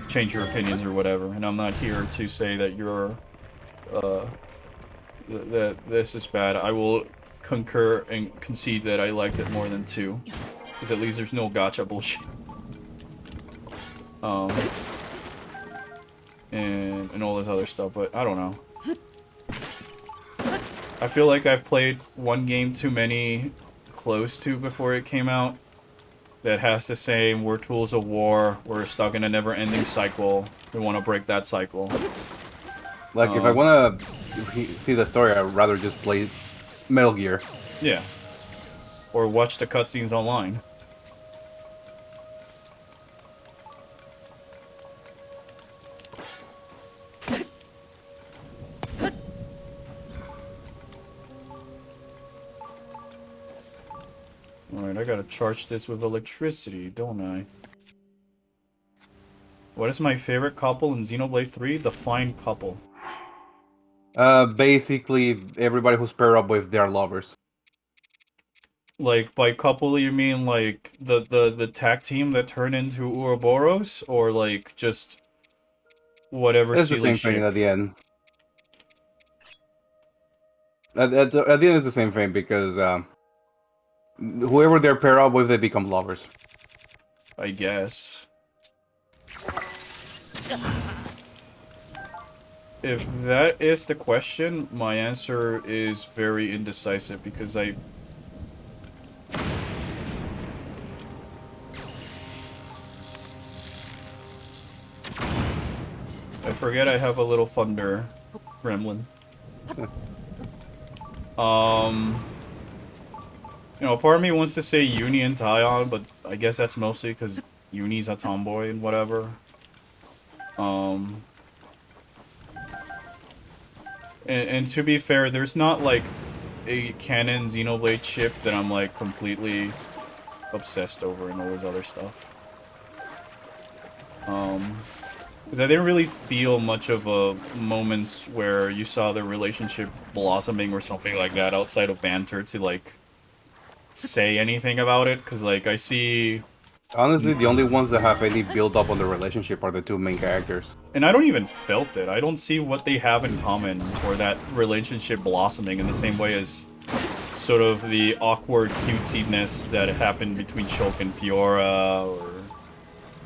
change your opinions or whatever. And I'm not here to say that you're, that this is bad. I will concur and concede that I liked it more than 2. Because at least there's no gacha bullshit. And all this other stuff, but I don't know. I feel like I've played one game too many close to before it came out that has the same, we're tools of war, we're stuck in a never-ending cycle, we want to break that cycle. Like, if I want to see the story, I'd rather just play Metal Gear. Yeah. Or watch the cutscenes online. Alright, I gotta charge this with electricity, don't I? What is my favorite couple in Xenoblade 3? The fine couple. Basically, everybody who's paired up with their lovers. Like, by couple you mean, like, the tag team that turned into Ouroboros? Or, like, just whatever It's the silly same thing shit? at the end. At the end, it's the same thing, because whoever they're paired up with, they become lovers. I guess. If that is the question, my answer is very indecisive because I forget I have a little thunder gremlin. You know, part of me wants to say Uni and Taion, but I guess that's mostly because Uni's a tomboy and whatever. And to be fair, there's not like a canon Xenoblade ship that I'm like completely obsessed over and all this other stuff. Because I didn't really feel much of a moments where you saw their relationship blossoming or something like that outside of banter to like say anything about it. Because like I see, Honestly, the only ones that have any build up on the relationship are the two main characters. and I don't even felt it. I don't see what they have in common or that relationship blossoming in the same way as sort of the awkward cutesiness that happened between Shulk and Fiora or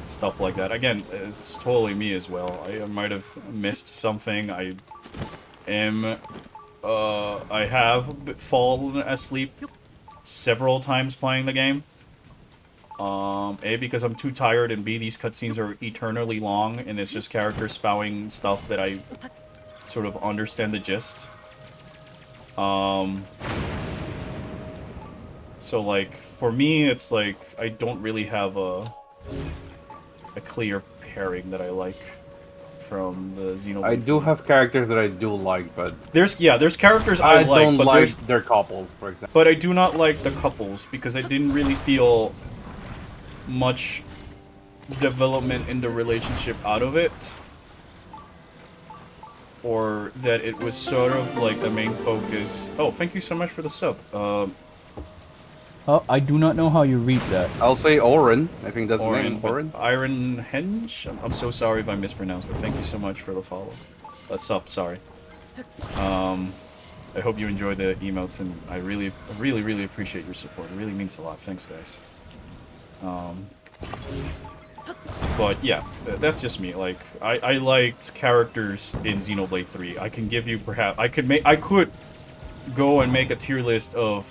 stuff like that. Again, it's totally me as well. I might have missed something. I have fallen asleep several times playing the game. A, because I'm too tired, and B, these cutscenes are eternally long, and it's just characters spouting stuff that I sort of understand the gist. So, like, for me, it's like, I don't really have a clear pairing that I like from the Xenoblade. I do 3. have characters that I do like, but There's characters I like, don't but like there's, their couple, for example. but I do not like the couples because I didn't really feel much development in the relationship out of it, or that it was sort of like the main focus. Oh, thank you so much for the sub. I do not know how you read that. I'll say Orin. I think that's the name. But Orin. Iron Henge? I'm so sorry if I mispronounced, but thank you so much for the follow. Sub, sorry. I hope you enjoyed the emotes, and I really, really, really appreciate your support. It really means a lot. Thanks, guys. But yeah, that's just me. Like, I liked characters in Xenoblade 3. I can give you perhaps I could go and make a tier list of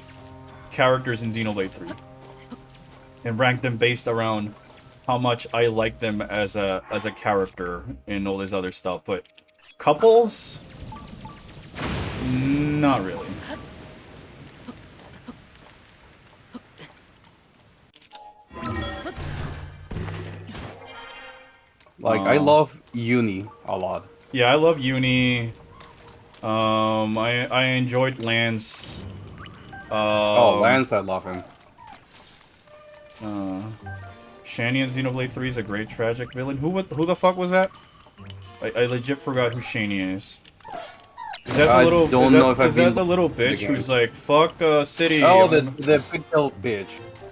characters in Xenoblade 3 and rank them based around how much I like them as a character and all this other stuff. But couples, not really. Like, I love Uni a lot. Yeah, I love Uni. I enjoyed Lance. Oh, Lance, I love him. Shani in Xenoblade 3 is a great tragic villain. Who the fuck was that? I legit forgot who Shani is. Is that the I little? don't Is that know if I've is that been the little the bitch game. who's like, "Fuck city"? Oh, the pigtail bitch.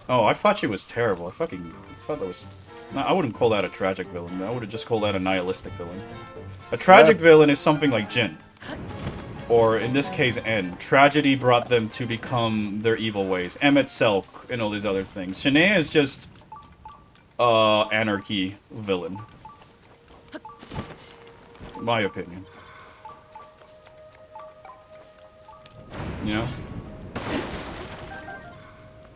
Oh, I thought she was terrible. I thought that was. No, I wouldn't call that a tragic villain. I would have just called that a nihilistic villain. A tragic villain is something like Jin, or in this case, N. Tragedy brought them to become their evil ways. Emmet Selk and all these other things. Shanae is just anarchy villain. My opinion. You know?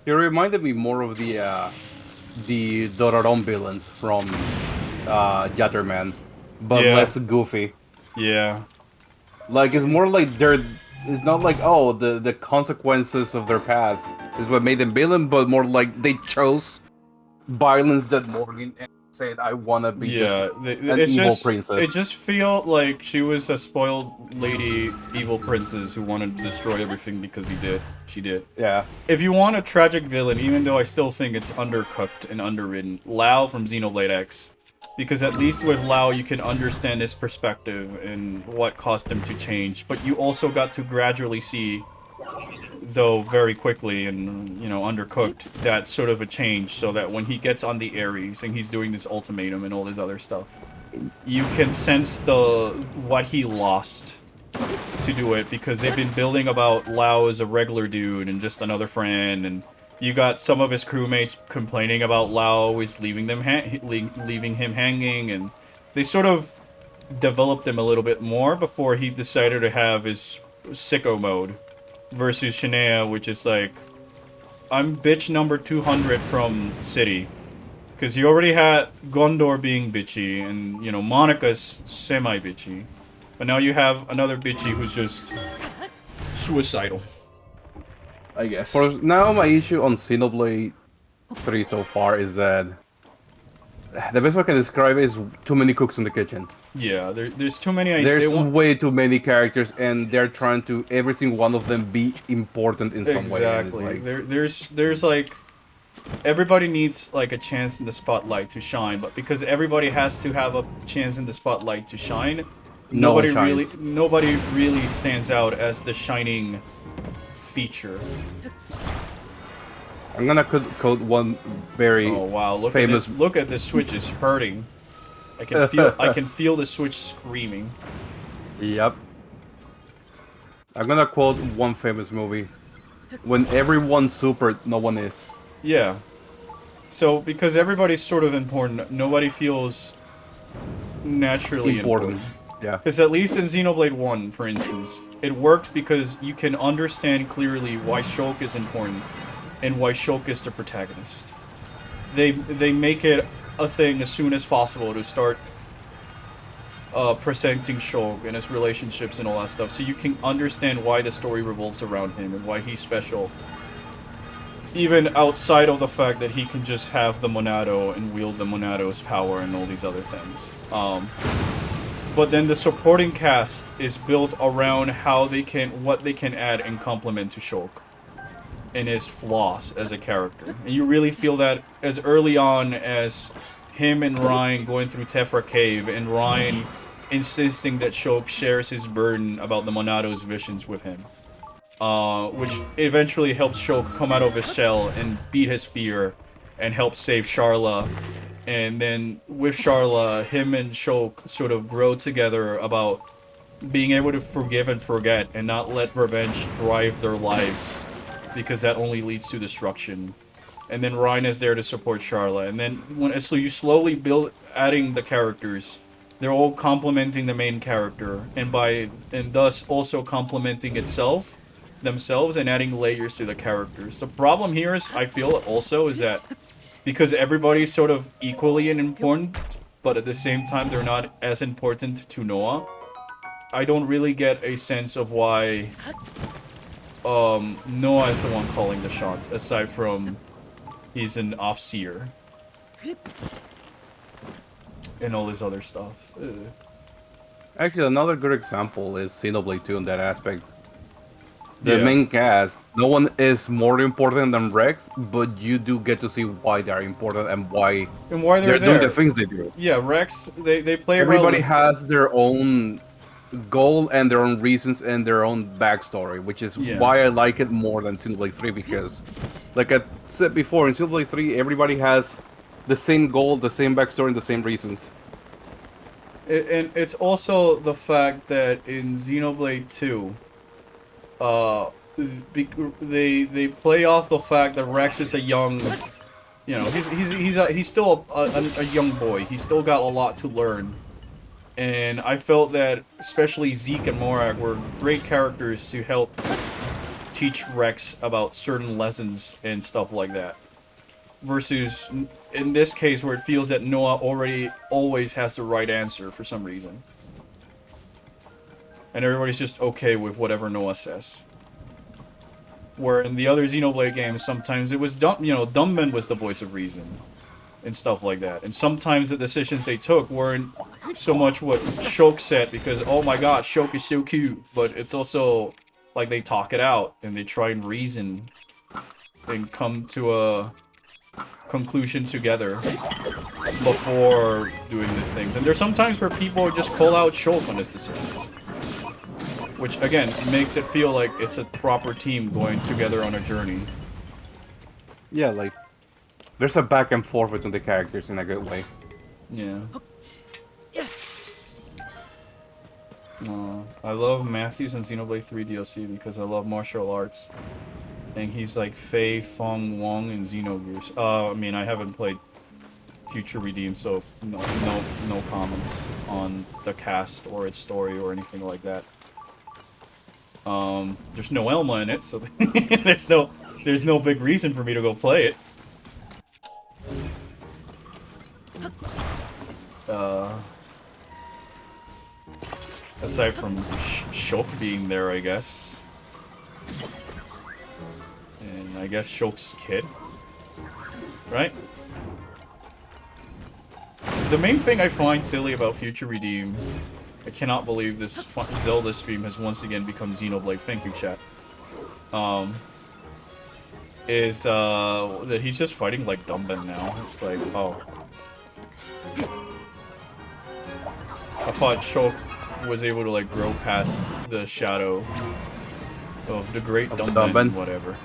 He reminded me more of the Doraron villains from Yatterman, but Yeah. less goofy. Yeah. Like it's more like they're. It's not like oh the consequences of their past is what made them villain, but more like they chose violence that Morgan and said I wanna be Yeah, just an it's evil just princess. it just felt like she was a spoiled lady, evil princess who wanted to destroy everything because she did. Yeah. If you want a tragic villain, even though I still think it's undercooked and underwritten, Lao from Xenoblade X, because at least with Lao you can understand his perspective and what caused him to change, but you also got to gradually see, though very quickly and, you know, undercooked, that sort of a change, so that when he gets on the Ares and he's doing this ultimatum and all this other stuff, you can sense what he lost to do it, because they've been building about Lao as a regular dude and just another friend, and you got some of his crewmates complaining about Lao always leaving leaving him hanging, and they sort of developed him a little bit more before he decided to have his sicko mode. Versus Shania, which is like, I'm bitch number 200 from City. Because you already had Gondor being bitchy, and, you know, Monica's semi-bitchy. But now you have another bitchy who's just suicidal, I guess. For now, my issue on Xenoblade 3 so far is that the best way I can describe it is too many cooks in the kitchen. Yeah, there's too many... There's way too many characters, and they're trying to every single one of them be important in some way. And it's Exactly. like, There's like... Everybody needs like a chance in the spotlight to shine, but because everybody has to have a chance in the spotlight to shine, No one nobody really stands out as the shining feature. I'm gonna quote one very Oh wow, famous. Look at this Switch is hurting. I can feel the Switch screaming. Yep. I'm gonna quote one famous movie. When everyone's super, no one is. Yeah. So because everybody's sort of important, nobody feels naturally important. Yeah. Because at least in Xenoblade 1, for instance, it works because you can understand clearly why Shulk is important and why Shulk is the protagonist. They make it a thing as soon as possible to start presenting Shulk and his relationships and all that stuff, so you can understand why the story revolves around him and why he's special. Even outside of the fact that he can just have the Monado and wield the Monado's power and all these other things. But then the supporting cast is built around what they can add and complement to Shulk and his flaws as a character. And you really feel that as early on as him and Ryan going through Tephra Cave, and Ryan insisting that Shulk shares his burden about the Monado's visions with him. Which eventually helps Shulk come out of his shell and beat his fear and help save Sharla. And then with Sharla, him and Shulk sort of grow together about being able to forgive and forget and not let revenge drive their lives, because that only leads to destruction. And then Ryan is there to support Sharla. And then so you slowly build adding the characters. They're all complementing the main character, and thus also complementing themselves and adding layers to the characters. The problem here is, I feel also, is that because everybody's sort of equally important, but at the same time they're not as important to Noah, I don't really get a sense of why Noah is the one calling the shots, aside from he's an off-seer and all this other stuff. Actually, another good example is Xenoblade 2 in that aspect. The main cast, no one is more important than Rex, but you do get to see why they're important and why they're doing the things they do. Yeah, Rex, they play Everybody relevant. has their own goal and their own reasons and their own backstory, which is Yeah. why I like it more than Xenoblade 3 because, like I said before, in Xenoblade 3 everybody has the same goal, the same backstory, and the same reasons. And it's also the fact that in Xenoblade 2, uh, they play off the fact that Rex is a young, you know, he's still a young boy. He's still got a lot to learn. And I felt that especially Zeke and Morak were great characters to help teach Rex about certain lessons and stuff like that. Versus in this case where it feels that Noah already always has the right answer for some reason. And everybody's just okay with whatever Noah says. Where in the other Xenoblade games, sometimes it was Dumbman was the voice of reason. And stuff like that. And sometimes the decisions they took weren't so much what Shulk said, because, oh my god, Shulk is so cute. But it's also, like, they talk it out, and they try and reason, and come to a conclusion together before doing these things. And there's sometimes where people just call out Shulk on his decisions. Which, again, makes it feel like it's a proper team going together on a journey. Yeah, like, there's a back and forth between the characters in a good way. Yeah. I love Matthews and Xenoblade 3 DLC because I love martial arts. And he's like Fei Fong Wong in Xenogears. I mean, I haven't played Future Redeemed, so no comments on the cast or its story or anything like that. There's no Elma in it, so there's no big reason for me to go play it. Aside from Shulk being there, I guess. And I guess Shulk's kid. Right? The main thing I find silly about Future Redeem, I cannot believe this Zelda stream has once again become Xenoblade, thank you chat. Is that he's just fighting like Dumben now. It's like, oh. I thought Shulk was able to like grow past the shadow of the great Dumben, whatever.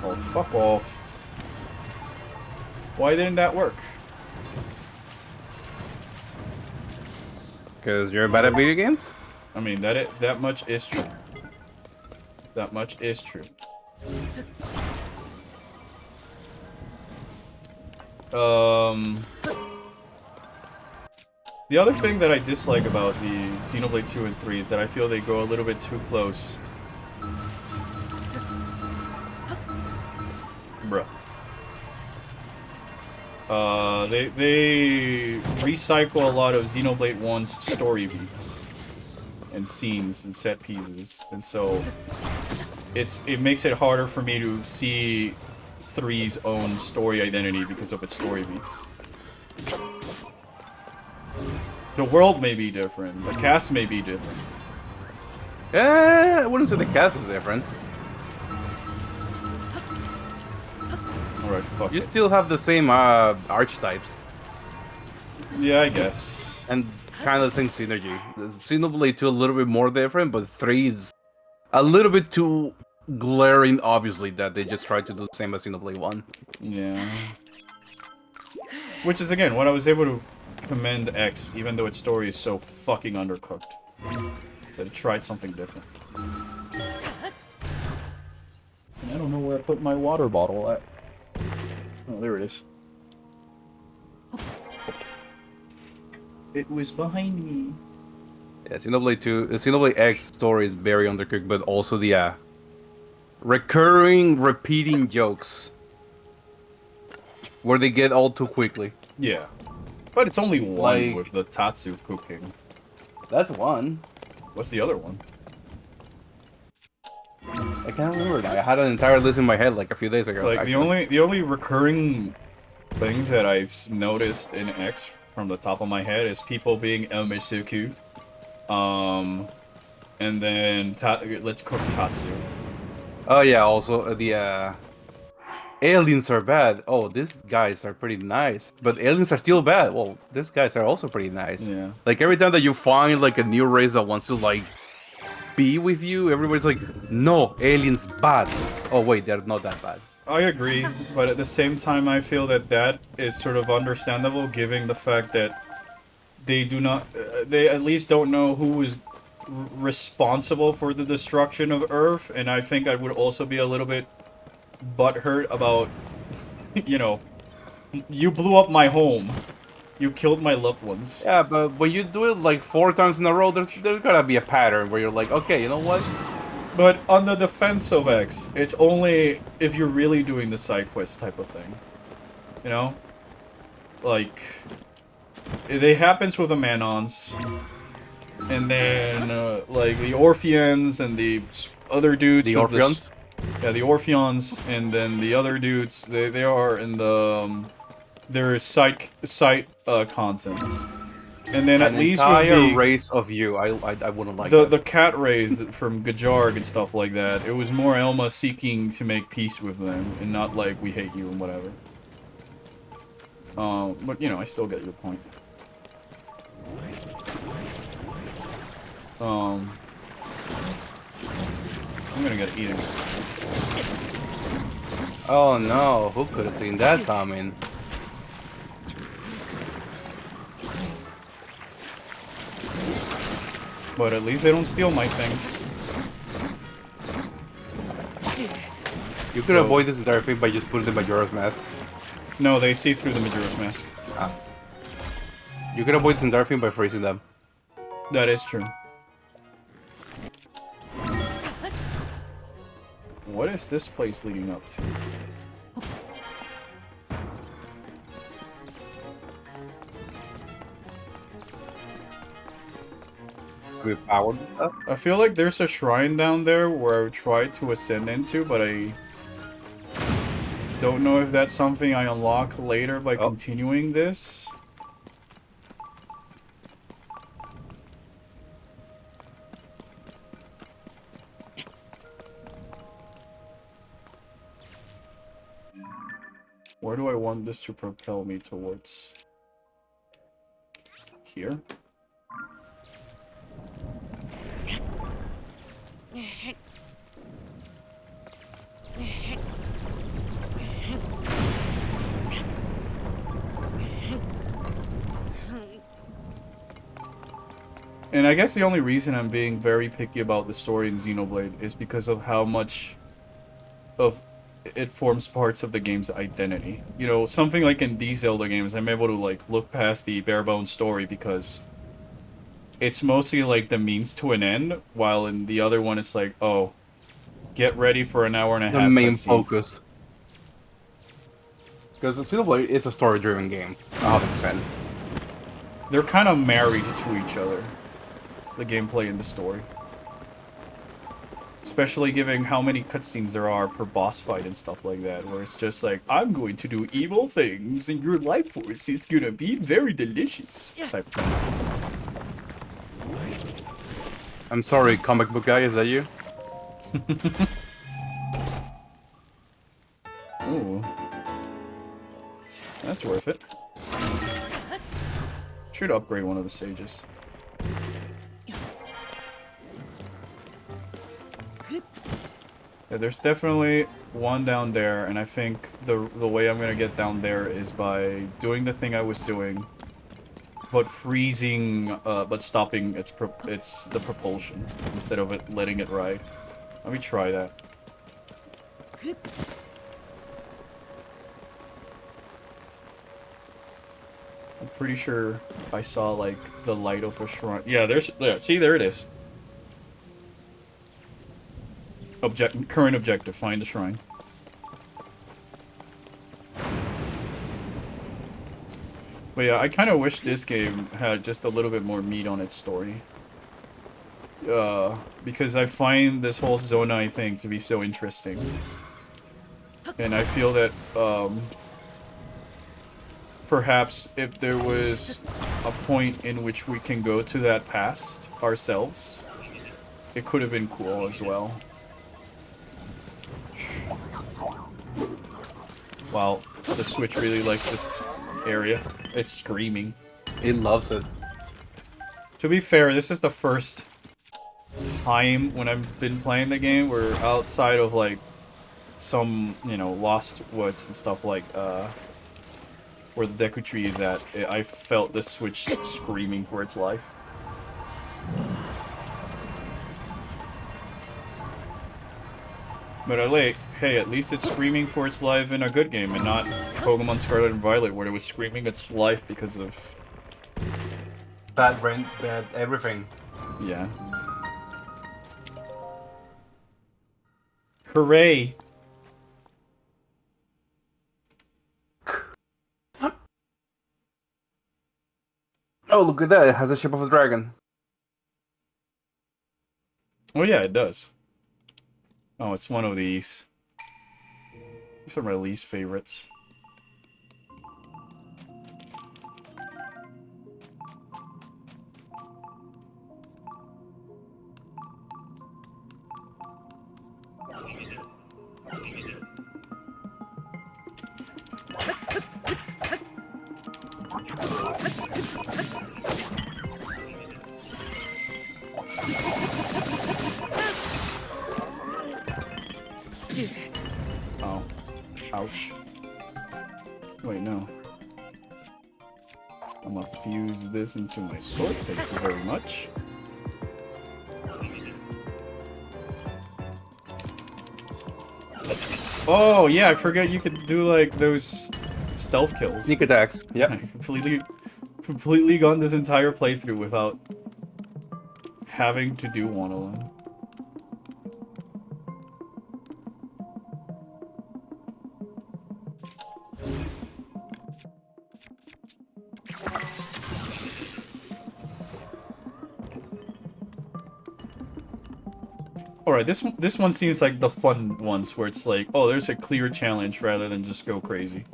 Oh, fuck off. Why didn't that work? Because you're bad at video games? I mean, that much is true. That much is true. The other thing that I dislike about the Xenoblade 2 and 3 is that I feel they go a little bit too close. Bruh. They recycle a lot of Xenoblade 1's story beats and scenes and set pieces, and so it makes it harder for me to see 3's own story identity because of its story beats. The world may be different, the cast may be different. I wouldn't say the cast is different. Alright, fuck You it. still have the same archetypes. Yeah, I guess. And kind of the same synergy. Xenoblade 2 a little bit more different, but 3 is a little bit too glaring, obviously, that they just tried to do the same as Xenoblade 1. Yeah. Which is, again, what I was able to commend X, even though its story is so fucking undercooked. So it tried something different. I don't know where I put my water bottle at. Oh, there it is. It was behind me. Yeah, Xenoblade X story is very undercooked, but also the repeating jokes where they get all too quickly. Yeah. But it's only one Like- with the Tatsu cooking. That's one. What's the other one? I can't remember now. I had an entire list in my head like a few days ago. Like, actually. the only recurring things that I've noticed in X from the top of my head is people being Misuku. And then let's cook Tatsu. Oh yeah, also the aliens are bad. Oh, these guys are pretty nice. But aliens are still bad. Well, these guys are also pretty nice. Yeah. Like every time that you find like a new race that wants to like be with you, everybody's like, no, aliens bad. Oh wait, they're not that bad. I agree, but at the same time, I feel that that is sort of understandable, given the fact that they do not, they at least don't know who is responsible for the destruction of Earth, and I think I would also be a little bit butthurt about, you know, you blew up my home, you killed my loved ones. Yeah, but when you do it like 4 times in a row, there's gotta be a pattern where you're like, okay, you know what? But on the defense of X, it's only if you're really doing the side quest type of thing. You know? Like, it happens with the Manons. And then, like, the Orpheons and the other dudes. The with Orpheons? Yeah, the Orpheons, and then the other dudes, they are in the, their side contents. And then at least with entire the race of you, I wouldn't like the that. cat rays from Gajarg and stuff like that, it was more Elma seeking to make peace with them, and not like, we hate you and whatever. But, you know, I still get your point. I'm gonna get eating. Oh no, who could have seen that coming? But at least they don't steal my things. You could avoid this entire thing by just putting the Majora's Mask. No, they see through the Majora's Mask. Ah. You could avoid this entire thing by freezing them. That is true. What is this place leading up to? With power and stuff. I feel like there's a shrine down there where I tried to ascend into, but I don't know if that's something I unlock later by continuing this. Where do I want this to propel me towards? Here? And I guess the only reason I'm being very picky about the story in Xenoblade is because of how much of it forms parts of the game's identity. You know, something like in these Zelda games, I'm able to, like, look past the bare-bones story because it's mostly, like, the means to an end, while in the other one it's like, oh, get ready for an hour and a half. The main cutscene. focus. Because Xenoblade is a story-driven game, 100%. They're kind of married to each other, the gameplay and the story. Especially given how many cutscenes there are per boss fight and stuff like that, where it's just like, I'm going to do evil things and your life force is gonna be very delicious, type thing. I'm sorry, comic book guy, is that you? Ooh. That's worth it. Should upgrade one of the sages. Yeah, there's definitely one down there, and I think the way I'm gonna get down there is by doing the thing I was doing, but freezing, but stopping the propulsion instead of it letting it ride. Let me try that. I'm pretty sure I saw like the light of a shrine. Yeah, see, there it is. Current objective, find the shrine. But yeah, I kind of wish this game had just a little bit more meat on its story. Because I find this whole Zonai thing to be so interesting. And I feel that, perhaps if there was a point in which we can go to that past ourselves, it could have been cool as well. Wow, the Switch really likes this area. It's screaming. It loves it. To be fair, this is the first time when I've been playing the game where outside of like some, you know, Lost Woods and stuff like where the Deku Tree is at, I felt the Switch screaming for its life. But hey, at least it's screaming for its life in a good game and not Pokemon Scarlet and Violet where it was screaming its life because of... Bad brain, bad everything. Yeah. Hooray! Oh, look at that. It has a shape of a dragon. Oh yeah, it does. Oh, it's one of these. These are my least favorites. Oh. Ouch. Wait, no. I'm gonna fuse this into my sword, thank you very much. Oh, yeah, I forgot you could do, like, those stealth kills. Sneak attacks. Yep. I completely gone this entire playthrough without having to do one of them. Alright, this one seems like the fun ones where it's like, oh, there's a clear challenge rather than just go crazy.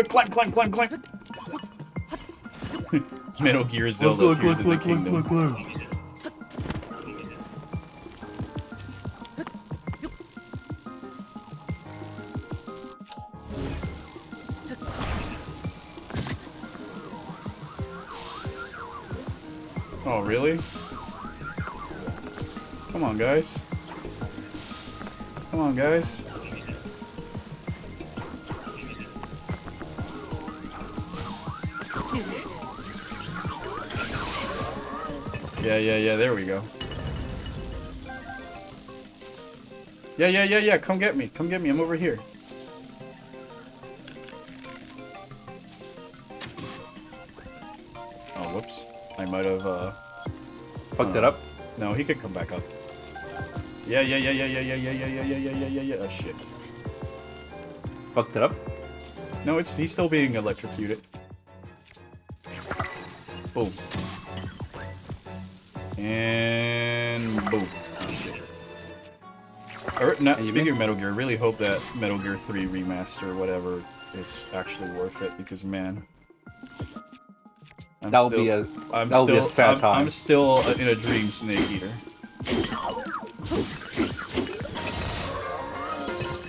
Clank, clank, clank, clank! Metal Gear Zelda Tears of the Kingdom. Oh, really? Come on, guys. Come on, guys. Yeah, there we go. Yeah, come get me, I'm over here. Oh, whoops. I might have, Fucked it up. No, he could come back up. Yeah. Oh, shit. Fucked it up. No, he's still being electrocuted. Boom. And boom. Oh, shit. Speaking of Metal Gear, I really hope that Metal Gear 3 remaster or whatever is actually worth it because, man, I'm still in a dream Snake Eater.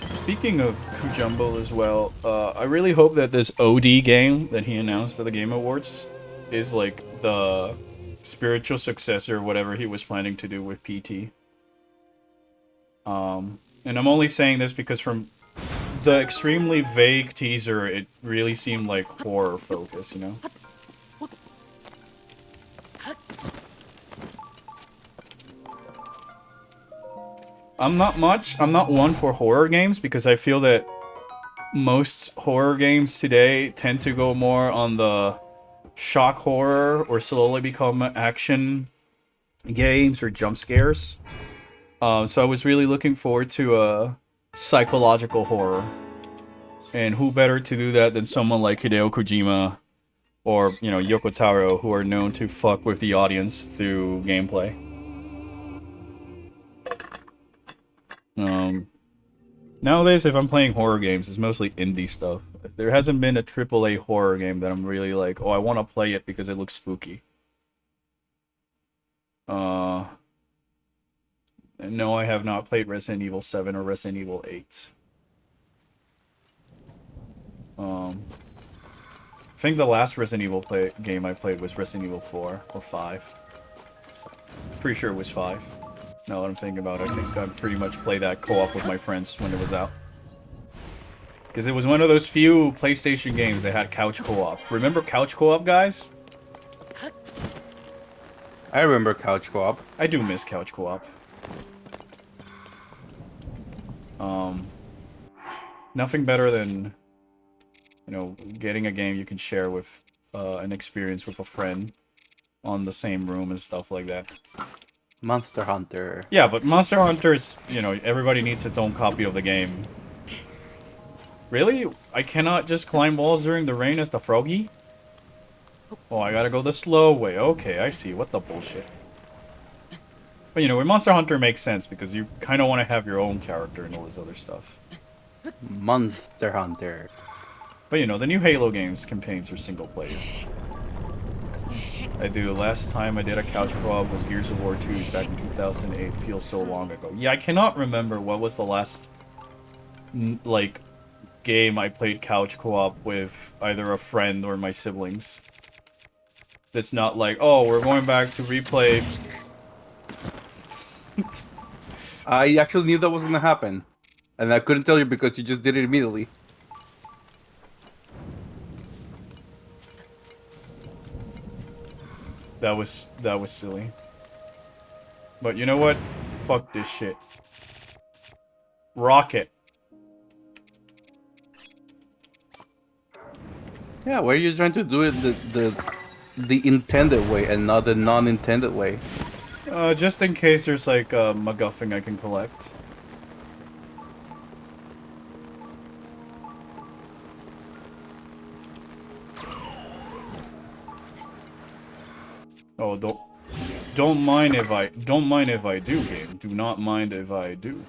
Speaking of Kujumbo as well, I really hope that this OD game that he announced at the Game Awards is like the spiritual successor, whatever he was planning to do with PT. And I'm only saying this because from the extremely vague teaser, it really seemed like horror focus, you know? I'm not one for horror games because I feel that most horror games today tend to go more on the shock horror or slowly become action games or jump scares. So I was really looking forward to a psychological horror. And who better to do that than someone like Hideo Kojima or Yoko Taro, who are known to fuck with the audience through gameplay. Nowadays, if I'm playing horror games, it's mostly indie stuff. There hasn't been a AAA horror game that I'm really like, oh, I want to play it because it looks spooky. No, I have not played Resident Evil 7 or Resident Evil 8. I think the last Resident Evil game I played was Resident Evil 4 or 5. Pretty sure it was 5. Now that I'm thinking about it, I think I pretty much played that co-op with my friends when it was out. Because it was one of those few PlayStation games that had couch co-op. Remember couch co-op, guys? I remember couch co-op. I do miss couch co-op. Nothing better than, getting a game you can share with an experience with a friend on the same room and stuff like that. Monster Hunter. Yeah, but Monster Hunter is, everybody needs its own copy of the game. Really? I cannot just climb walls during the rain as the froggy? Oh, I gotta go the slow way. Okay, I see. What the bullshit. But, with Monster Hunter makes sense because you kind of want to have your own character and all this other stuff. Monster Hunter. But, the new Halo games campaigns are single player. I do. Last time I did a couch co-op was Gears of War 2's back in 2008. Feels so long ago. Yeah, I cannot remember what was the last, game I played couch co-op with either a friend or my siblings. That's not like, oh, we're going back to replay. I actually knew that was gonna happen. And I couldn't tell you because you just did it immediately. That was silly. But you know what? Fuck this shit. Rocket. Yeah, why are you trying to do it the intended way and not the non-intended way? Just in case there's like a MacGuffin I can collect. Oh, don't mind if I do, game. Do not mind if I do.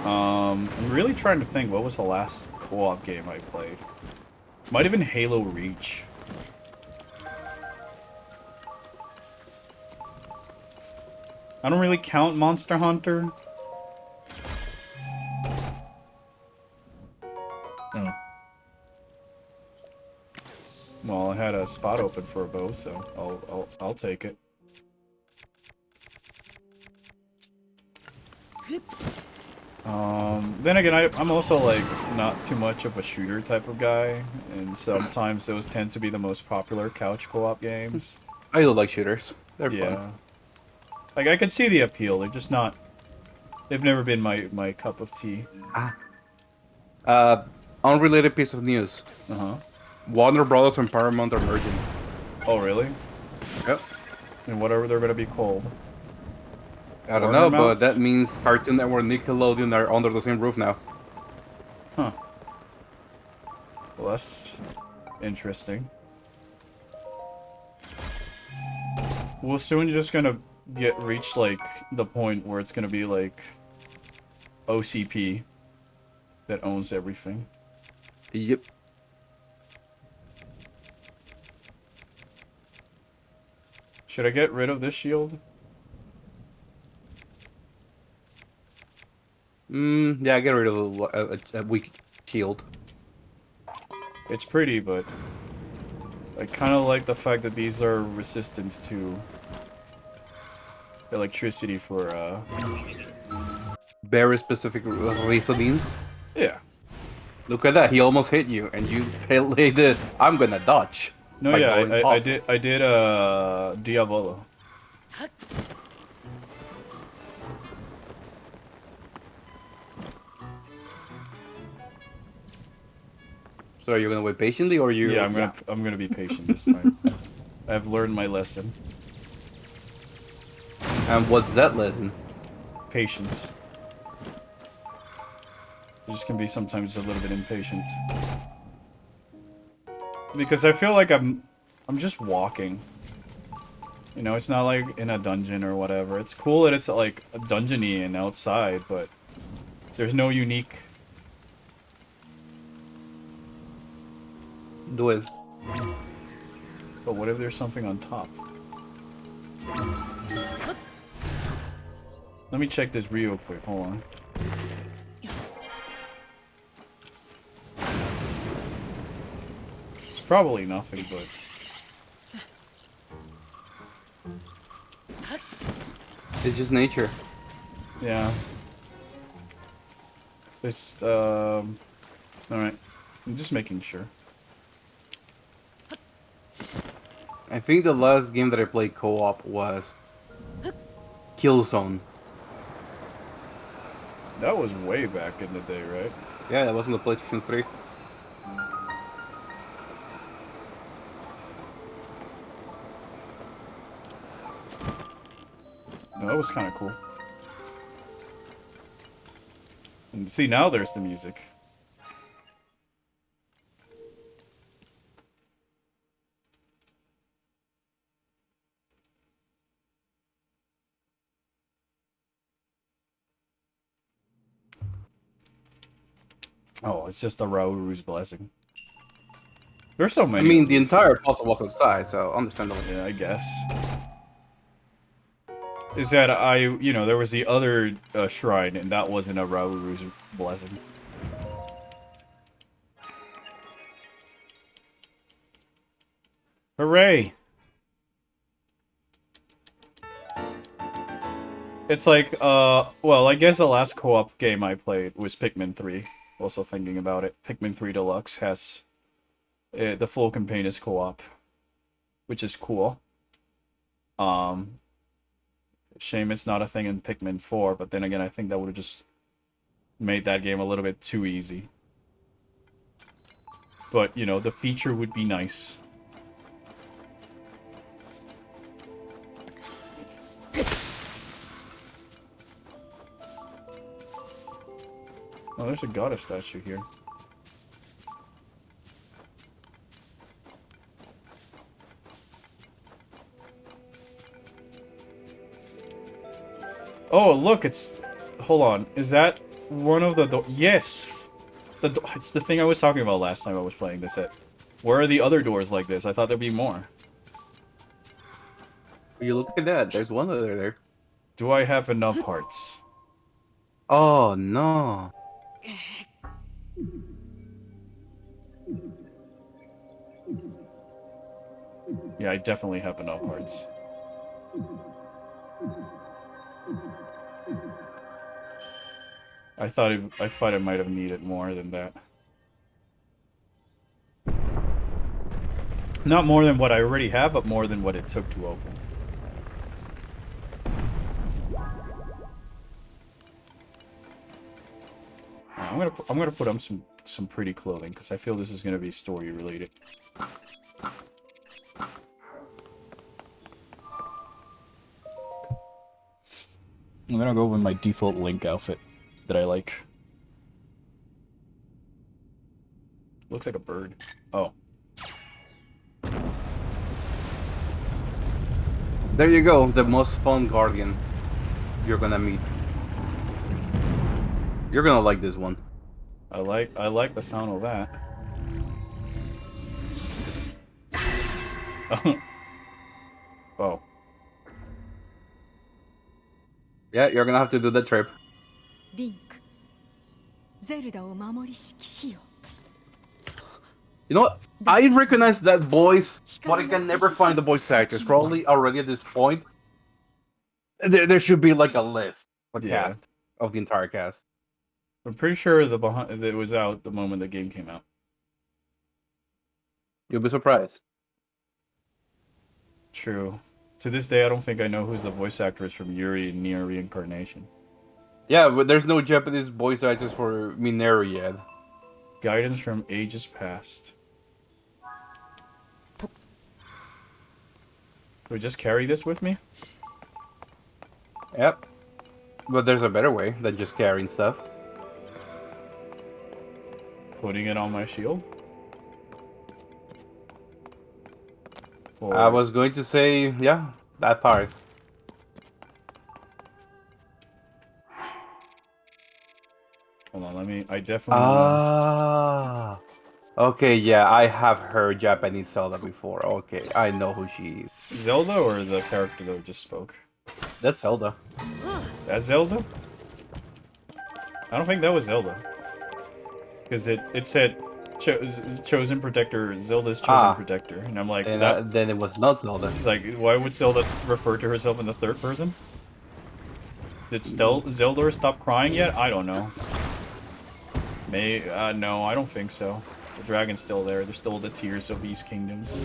I'm really trying to think, what was the last co-op game I played? Might have been Halo Reach. I don't really count Monster Hunter. Oh. Well, I had a spot open for a bow, so I'll take it. Then again, I'm also, like, not too much of a shooter type of guy, and sometimes those tend to be the most popular couch co-op games. I do like shooters. They're fun. Like, I can see the appeal, they're just not... They've never been my cup of tea. Unrelated piece of news. Uh-huh. Warner Brothers and Paramount are merging. Oh, really? Yep. And whatever they're gonna be called. I don't know, but that means Cartoon Network and Nickelodeon are under the same roof now. Huh. Well, that's interesting. We're soon just gonna reach, like, the point where it's gonna be, like, OCP that owns everything. Yep. Should I get rid of this shield? Yeah, get rid of a weak shield. It's pretty, but I kind of like the fact that these are resistant to electricity for, Very specific reasonings. Yeah. Look at that, he almost hit you, and you played it. I'm gonna dodge. No, by yeah, going I up. did, Diavolo. So are you gonna wait patiently, or you? Yeah, I'm gonna be patient this time. I've learned my lesson. And what's that lesson? Patience. I just can be sometimes a little bit impatient. Because I feel like I'm just walking. You know, it's not like in a dungeon or whatever. It's cool that it's like a dungeony and outside, but there's no unique. Do it. But what if there's something on top? Let me check this real quick. Hold on. It's probably nothing, but It's just nature. yeah. This alright. I'm just making sure. I think the last game that I played co-op was Killzone. That was way back in the day, right? Yeah, that was on the PlayStation 3. No, that was kind of cool. And see, now there's the music. Oh, it's just a Rauru's blessing. There's so I many. mean, of the these. entire puzzle was outside, so understandable. Yeah, I guess. Is that you know, there was the other shrine, and that wasn't a Rauru's blessing. Hooray! It's like, well, I guess the last co-op game I played was Pikmin 3. Also thinking about it. Pikmin 3 Deluxe has the full campaign is co-op, which is cool. Shame it's not a thing in Pikmin 4, but then again, I think that would have just made that game a little bit too easy. But, you know, the feature would be nice. Oh, there's a goddess statue here. Oh, look, it's... Hold on. Is that one of the... Yes! It's the thing I was talking about last time I was playing this set. Where are the other doors like this? I thought there'd be more. You look at that. There's one over there. Do I have enough hearts? Oh, no. Yeah, I definitely have enough hearts. I thought I might have needed more than that. Not more than what I already have, but more than what it took to open. I'm gonna put on some pretty clothing because I feel this is gonna be story related. I'm gonna go with my default Link outfit that I like. Looks like a bird. Oh. There you go. The most fun guardian you're gonna meet. You're gonna like this one. I like the sound of that. Oh. Yeah, you're gonna have to do that trip. Link, Zelda を守りし騎士よ。 You know what? I recognize that voice, but I can never find the voice actors. Probably already at this point. There should be like a list of Yeah. cast of the entire cast. I'm pretty sure it was out the moment the game came out. You'll be surprised. True. To this day, I don't think I know who's the voice actress from Yuri and Near Reincarnation. Yeah, but there's no Japanese voice actors for Mineru yet. Guidance from ages past. Do I just carry this with me? Yep. But there's a better way than just carrying stuff. Putting it on my shield? I Or was going to say, yeah, that part. hold on, let me. I definitely wanna. Ah. Okay, yeah, I have heard Japanese Zelda before. Okay, I know who she is. Zelda or the character that just spoke? That's Zelda. That's Zelda? I don't think that was Zelda. Because it said chosen protector, Zelda's chosen Ah, protector. And I'm like, and that. then it was not Zelda. It's like, why would Zelda refer to herself in the third person? Did Zelda stop crying yet? I don't know. No, I don't think so. The dragon's still there. There's still the tears of these kingdoms.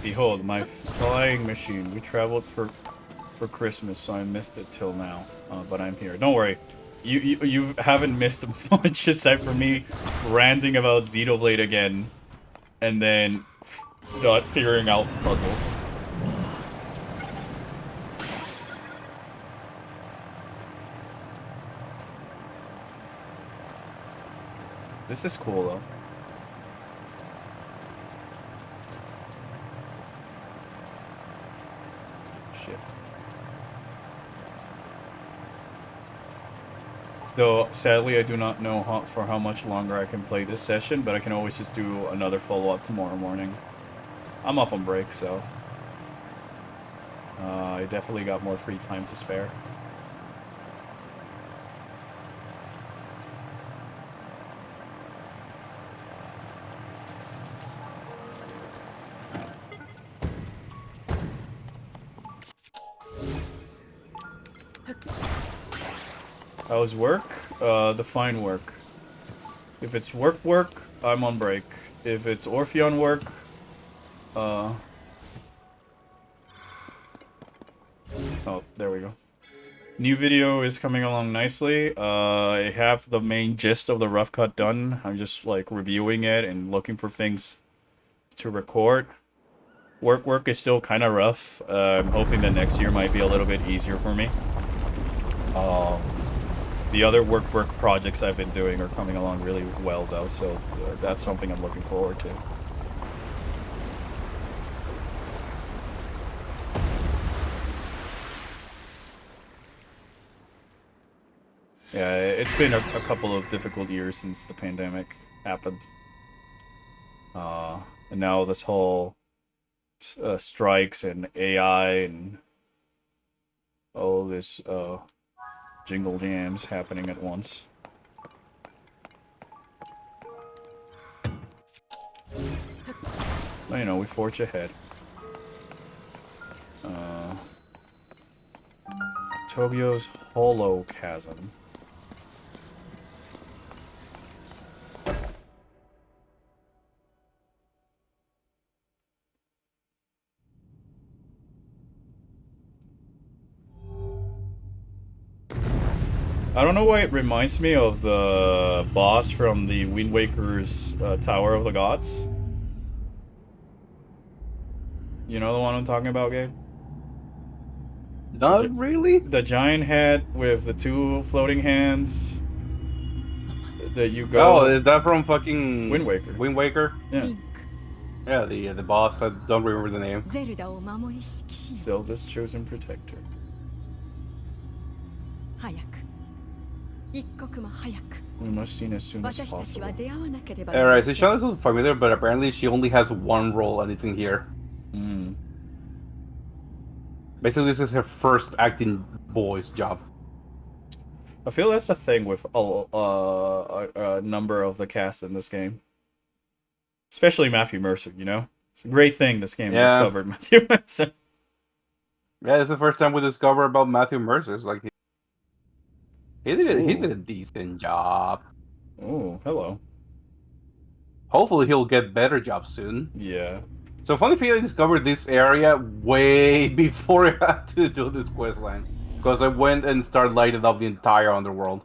Behold, my flying machine. We traveled for Christmas, so I missed it till now. But I'm here. Don't worry. You haven't missed much aside from me ranting about Xenoblade again, and then not figuring out puzzles. This is cool though. Shit. Though, sadly, I do not know for how much longer I can play this session, but I can always just do another follow-up tomorrow morning. I'm off on break, so... I definitely got more free time to spare. How's work? The fine work. If it's work, I'm on break. If it's Orpheon work, oh, there we go. New video is coming along nicely. I have the main gist of the rough cut done. I'm just like reviewing it and looking for things to record. Work is still kind of rough. I'm hoping that next year might be a little bit easier for me. The other work projects I've been doing are coming along really well though, so that's something I'm looking forward to. Yeah, it's been a couple of difficult years since the pandemic happened. And now this whole strikes and AI and all this jingle jams happening at once. Well, you know, we forge ahead. Tobio's Hollow Chasm. I don't know why it reminds me of the boss from the Wind Waker's Tower of the Gods. You know the one I'm talking about, Gabe? Not really? The giant head with the two floating hands that you go... Oh, is that from fucking... Wind Waker. Wind Waker? Yeah. リンク Yeah, the boss. I don't remember the name. ゼルダを守りし騎士よ Zelda's chosen protector. 早く一刻も早く We must see as soon as 私たちは possible. 出会わなければなりま Alright, せ so ん Sean is familiar, but apparently she only has one role and it's in here. Basically, this is her first acting voice job. I feel that's a thing with a number of the cast in this game. Especially Matthew Mercer, you know? It's a great thing this game Yeah. discovered Matthew Mercer. Yeah, it's the first time we discover about Matthew Mercer. It's like he did a decent job. Oh, hello. Hopefully he'll get better job soon. Yeah. So funny thing, I discovered this area way before I had to do this quest line. Because I went and started lighting up the entire underworld.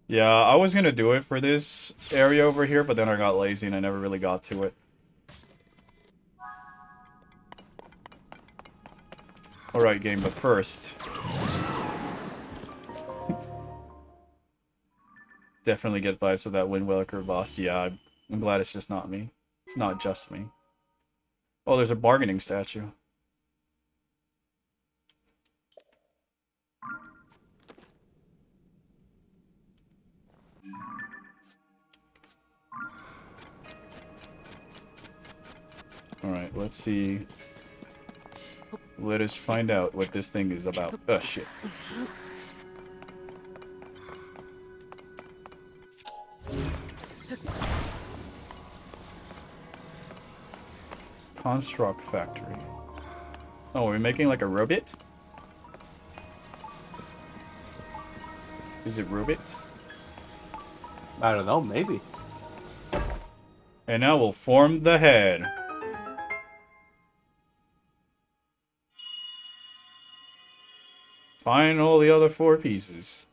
Yeah, I was gonna do it for this area over here, but then I got lazy and I never really got to it. Alright, game, but first... Definitely get vibes of that Wind Waker boss. Yeah, I'm glad it's just not me. It's not just me. Oh, there's a bargaining statue. Alright, let's see. Let us find out what this thing is about. Oh, shit. Construct Factory. Oh, we're making like a robot? Is it robot? I don't know, maybe. And now we'll form the head. Find all the other 4 pieces.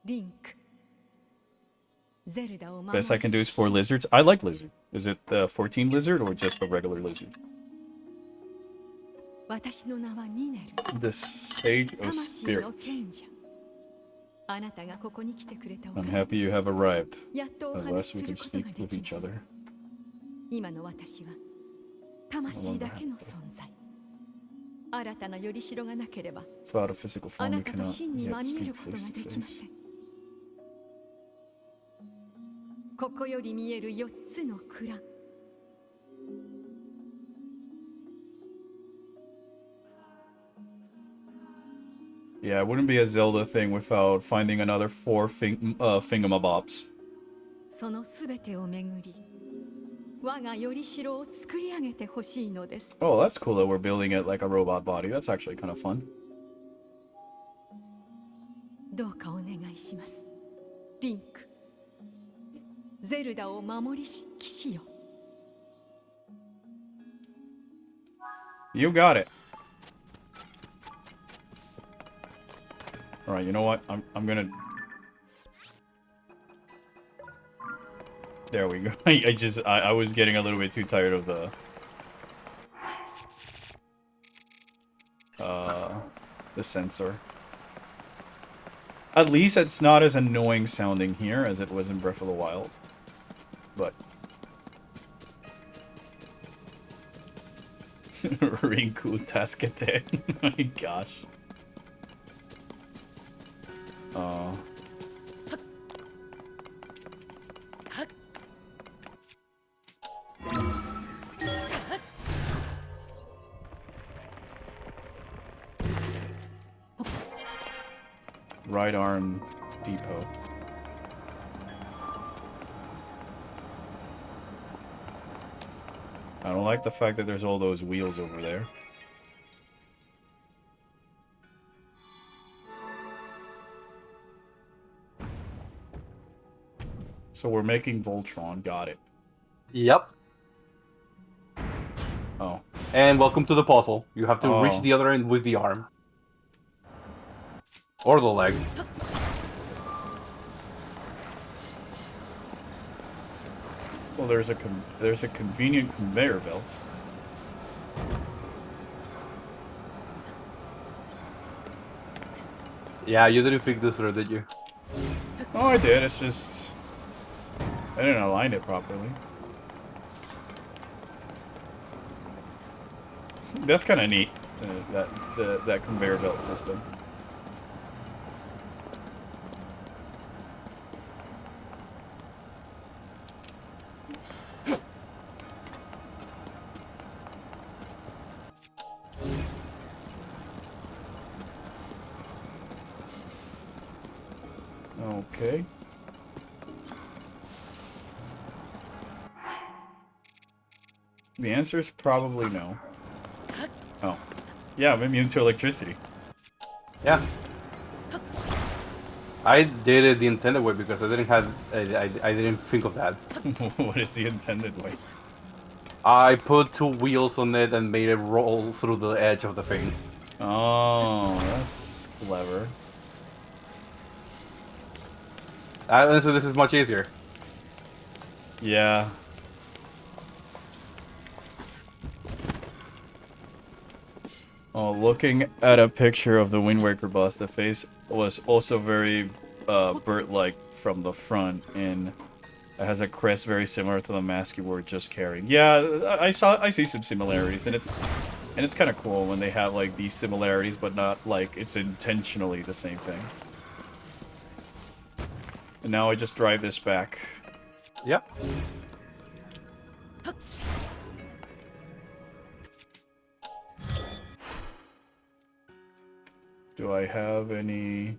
Link. Zeldaを守り Best I can do is 4 lizards. I like lizard. Is it the 14 lizard or just the regular lizard? 私の名はミネル。 The Sage of 魂の Spirits. 賢者。あなたがここに来てくれたおか I'm げ happy you have arrived. やっとお At 話 last し we す can ることが speak で with き each ます other. 今の私は魂だけの存在新たなよりしろがなければ Without a physical あ form, な we たと cannot 真に yet まみえ speak ることが face で to きませ face. んここより見える4つの蔵 Yeah, it wouldn't be a Zelda thing without finding another 4 thingamabobs. そのすべてをめぐり我がよりしろを作り上げてほしいのです Oh, that's cool that we're building it like a robot body. That's actually kind of fun. どうかお願いしますリンクゼルダを守りし騎士よ You got it. Alright, you know what? I'm gonna... There we go. I was getting a little bit too tired of the sensor. At least it's not as annoying sounding here as it was in Breath of the Wild. But... Rinku Taskete. Oh my gosh. Right arm depot. I don't like the fact that there's all those wheels over there. So we're making Voltron, got it. Yep. Oh. And welcome to the puzzle. You have to reach Oh. the other end with the arm. Or the leg. Well, there's a convenient conveyor belt. Yeah, you didn't think this through, did you? Oh, I did. It's just I didn't align it properly. That's kind of neat. That conveyor belt system. Okay. The answer is probably no. Oh. Yeah, I'm immune to electricity. Yeah. I did it the intended way because I didn't have I didn't think of that. What is the intended way? I put 2 wheels on it and made it roll through the edge of the thing. Oh, that's clever. And so this is much easier. Yeah. Oh, looking at a picture of the Wind Waker boss, the face was also very bird-like from the front, and it has a crest very similar to the mask you were just carrying. Yeah, I see some similarities, and it's kind of cool when they have like these similarities, but not like it's intentionally the same thing. And now I just drive this back. Yep. Do I have any?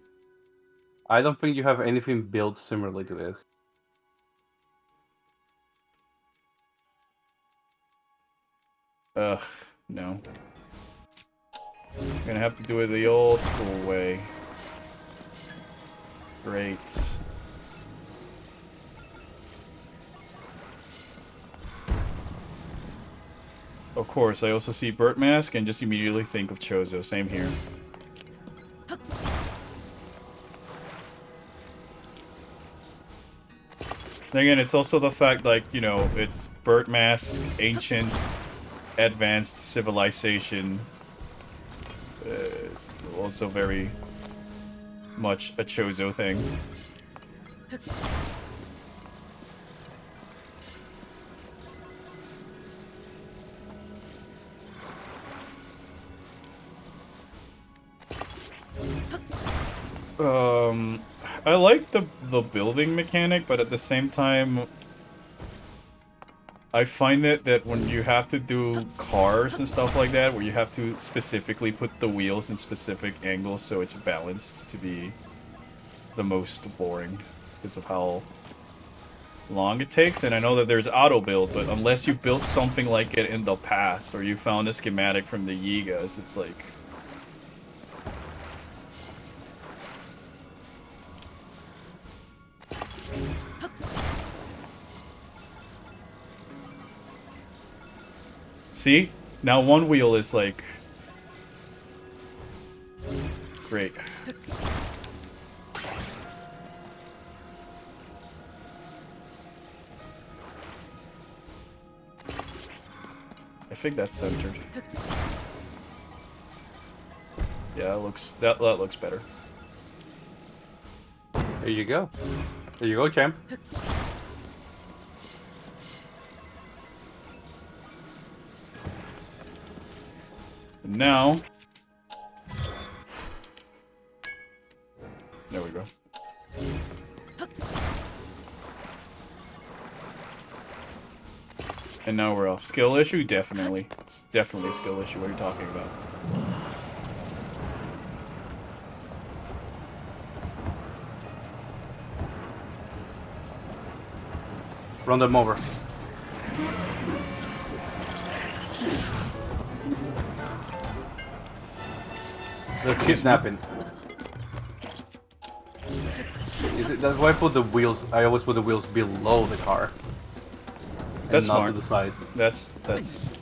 I don't think you have anything built similarly to this. Ugh, no. I'm gonna have to do it the old school way. Great. Of course, I also see Burt Mask and just immediately think of Chozo. Same here. And again, it's also the fact, like, you know, it's Burt Mask, ancient, advanced civilization. It's also very much a Chozo thing. I like the building mechanic, but at the same time, I find that when you have to do cars and stuff like that, where you have to specifically put the wheels in specific angles so it's balanced, to be the most boring because of how long it takes. And I know that there's auto build, but unless you built something like it in the past or you found a schematic from the Yigas, it's like... See? Now one wheel is like... Great. I think that's centered. Yeah, that looks better. There you go. There you go, champ. And now... There we go. And now we're off. Skill issue? Definitely. It's definitely a skill issue. What are you talking about? Run them over. Let's keep snapping. That's why I put the wheels. I always put the wheels below the car. That's not smart. to the side.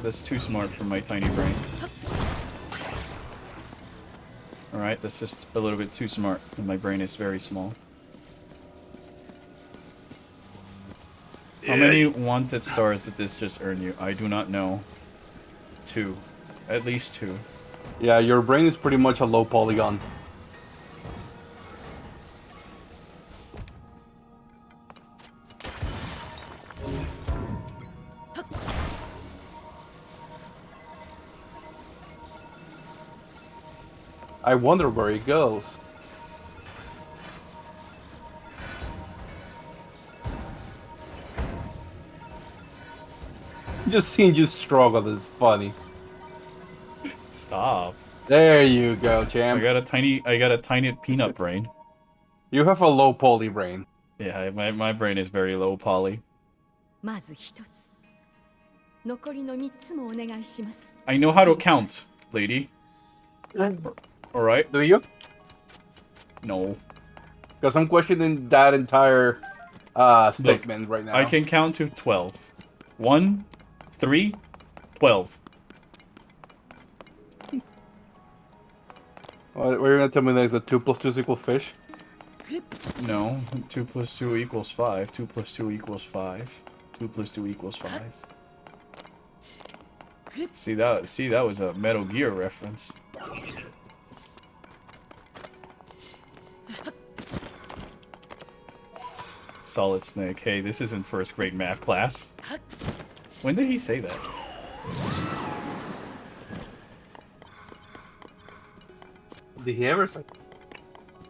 That's too smart for my tiny brain. Alright, that's just a little bit too smart, and my brain is very small. How many wanted stars did this just earn you? I do not know. 2. At least 2. Yeah, your brain is pretty much a low polygon. I wonder where he goes. Just seeing you struggle is funny. Stop. There you go, champ. I got a tiny peanut brain. You have a low poly brain. Yeah, my brain is very low poly. まず一つ残りの3つもお願いします。 I know how to count, lady. Alright? Do you? No. Because I'm questioning that entire statement right now. I can count to 12. 1, 3, 12. What, were you gonna tell me there's a 2 plus 2 equals fish? No. 2 plus 2 equals 5. 2 plus 2 equals 5. 2 plus 2 equals 5. See that was a Metal Gear reference. Solid Snake. Hey, this isn't first grade math class. When did he say that? Did he ever say?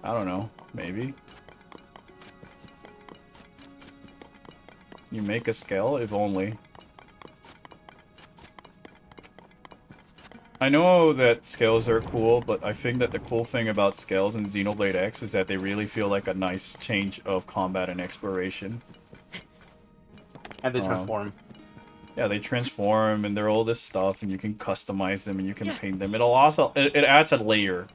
I don't know. Maybe. You make a scale, if only. I know that scales are cool, but I think that the cool thing about scales in Xenoblade X is that they really feel like a nice change of combat and exploration. And they transform. Yeah, they transform, and they're all this stuff, and you can customize them, and you can paint them. It'll also it adds a layer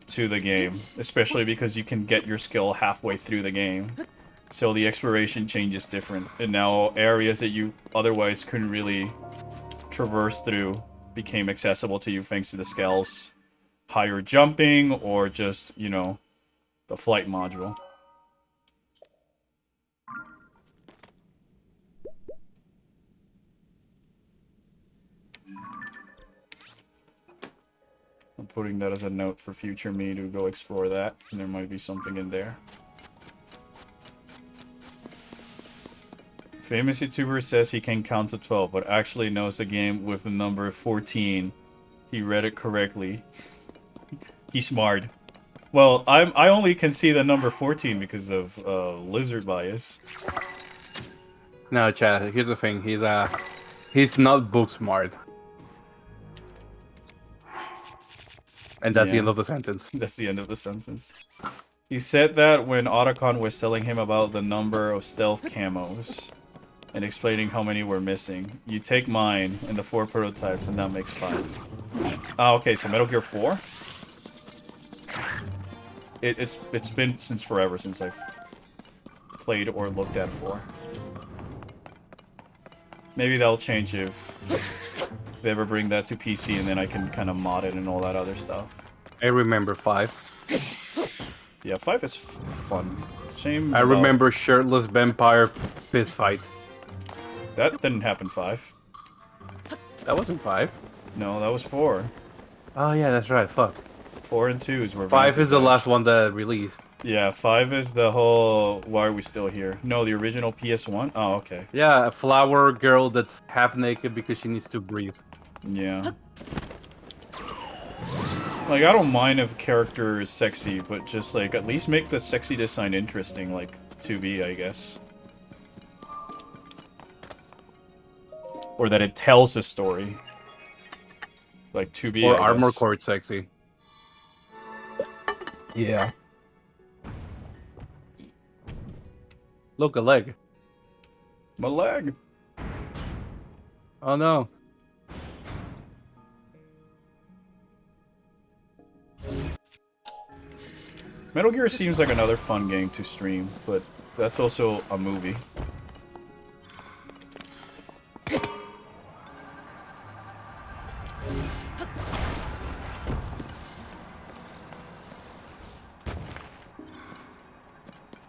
to the game, especially because you can get your skill halfway through the game. So the exploration changes different, and now areas that you otherwise couldn't really traverse through became accessible to you thanks to the scales. Higher jumping, or just, you know, the flight module. I'm putting that as a note for future me to go explore that, and there might be something in there. Famous YouTuber says he can count to 12, but actually knows a game with the number 14. He read it correctly. He's smart. Well, I only can see the number 14 because of lizard bias. No, Chad, here's the thing. He's not book smart. And that's the end of the sentence. That's the end of the sentence. He said that when Otacon was telling him about the number of stealth camos and explaining how many were missing. You take mine and the 4 prototypes, and that makes 5. Ah, okay, so Metal Gear 4? It's been since forever since I've played or looked at 4. Maybe that'll change if they ever bring that to PC, and then I can kind of mod it and all that other stuff. I remember 5. Yeah, 5 is fun. Shame. I remember shirtless vampire fist fight. That didn't happen 5. That wasn't 5. No, that was 4. Oh yeah, that's right. Fuck. 4 and 2s were 5 is the last one that released. Yeah, 5 is the whole why are we still here? No, the original PS1? Oh, okay. Yeah, a flower girl that's half naked because she needs to breathe. Yeah. Like, I don't mind if a character is sexy, but just, like, at least make the sexy design interesting, like 2B, I guess. Or that it tells a story. Like 2B, Or I armor guess. core sexy. Yeah. Look, a leg. My leg. Oh no. Metal Gear seems like another fun game to stream, but that's also a movie.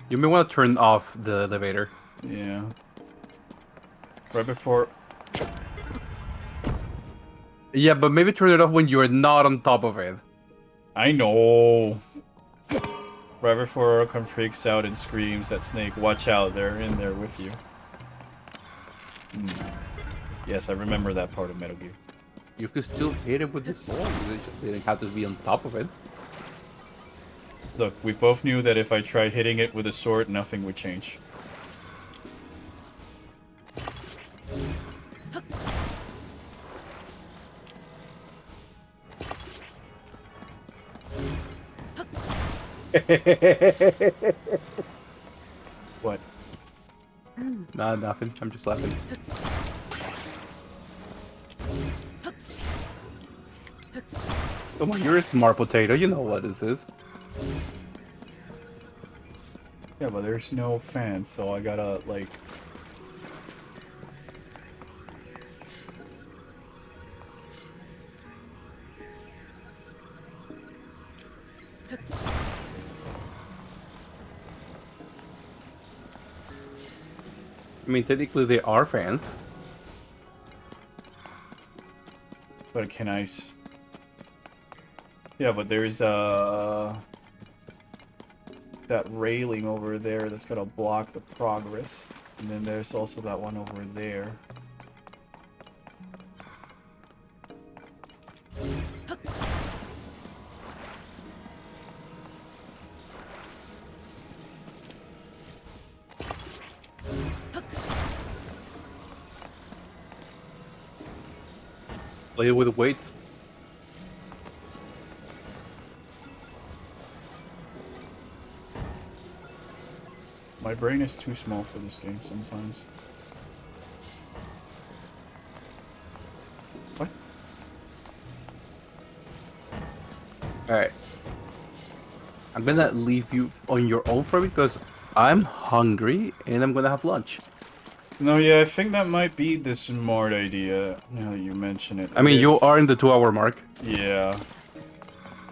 You may want to turn off the elevator. Yeah. Right before... Yeah, but maybe turn it off when you're not on top of it. I know. Right before Orcon freaks out and screams at Snake, watch out, they're in there with you. Yes, I remember that part of Metal Gear. You could still hit it with the sword. You just didn't have to be on top of it. Look, we both knew that if I tried hitting it with a sword, nothing would change. What? Nah, nothing. I'm just laughing. Come on, you're a smart potato. You know what this is. Yeah, but there's no fan, so I gotta, like... I mean, technically they are fans. But can I... Yeah, but there's, that railing over there that's gonna block the progress. And then there's also that one over there. Play it with weights. My brain is too small for this game sometimes. What? Alright. I'm gonna leave you on your own for because I'm hungry and I'm gonna have lunch. No, yeah, I think that might be the smart idea, now that you mention it. I mean, you guess- are in the 2-hour mark. Yeah.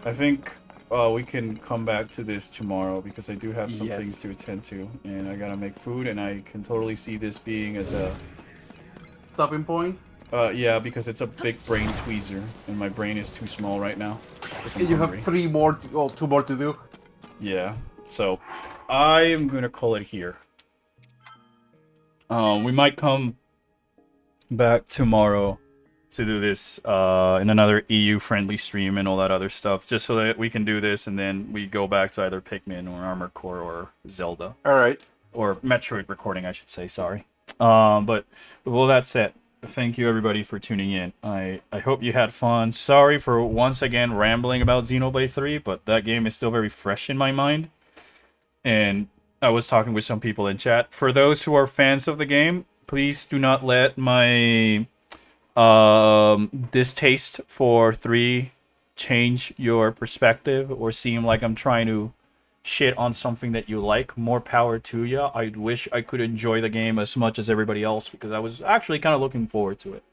I think we can come back to this tomorrow because I do have some Yes. things to attend to. And I gotta make food, and I can totally see this being as a... Stopping point. Yeah, because it's a big brain tweezer, and my brain is too small right now. 'Cause I'm And you hungry. have 3 more, well, 2 more to do. Yeah, so I am gonna call it here. We might come back tomorrow to do this in another EU-friendly stream and all that other stuff, just so that we can do this, and then we go back to either Pikmin or Armored Core or Zelda. Alright. Or Metroid recording, I should say, sorry. But with all that said, thank you everybody for tuning in. I hope you had fun. Sorry for once again rambling about Xenoblade 3, but that game is still very fresh in my mind. And I was talking with some people in chat. For those who are fans of the game, please do not let my distaste for 3 change your perspective or seem like I'm trying to shit on something that you like. More power to you. I wish I could enjoy the game as much as everybody else because I was actually kind of looking forward to it.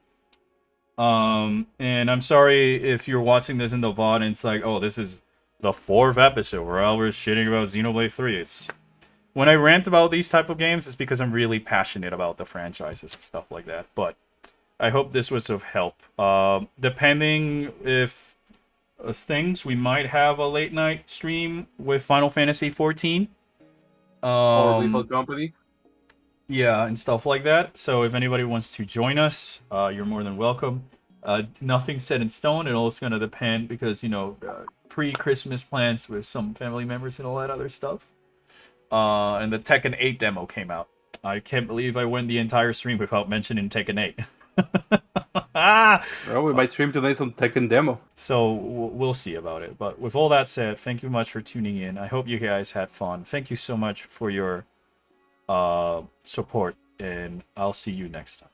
And I'm sorry if you're watching this in the VOD and it's like, oh, this is the 4th episode where I was shitting about Xenoblade 3. It's... When I rant about these type of games, it's because I'm really passionate about the franchises and stuff like that. But I hope this was of help. Depending if things, we might have a late night stream with Final Fantasy 14. Or Lethal Company. Yeah, and stuff like that. So if anybody wants to join us, you're more than welcome. Nothing's set in stone. It all's going to depend because, you know, pre-Christmas plans with some family members and all that other stuff. And the Tekken 8 demo came out. I can't believe I went the entire stream without mentioning Tekken 8. Well, we might stream tonight some Tekken demo. So we'll see about it. But with all that said, thank you much for tuning in. I hope you guys had fun. Thank you so much for your support, and I'll see you next time.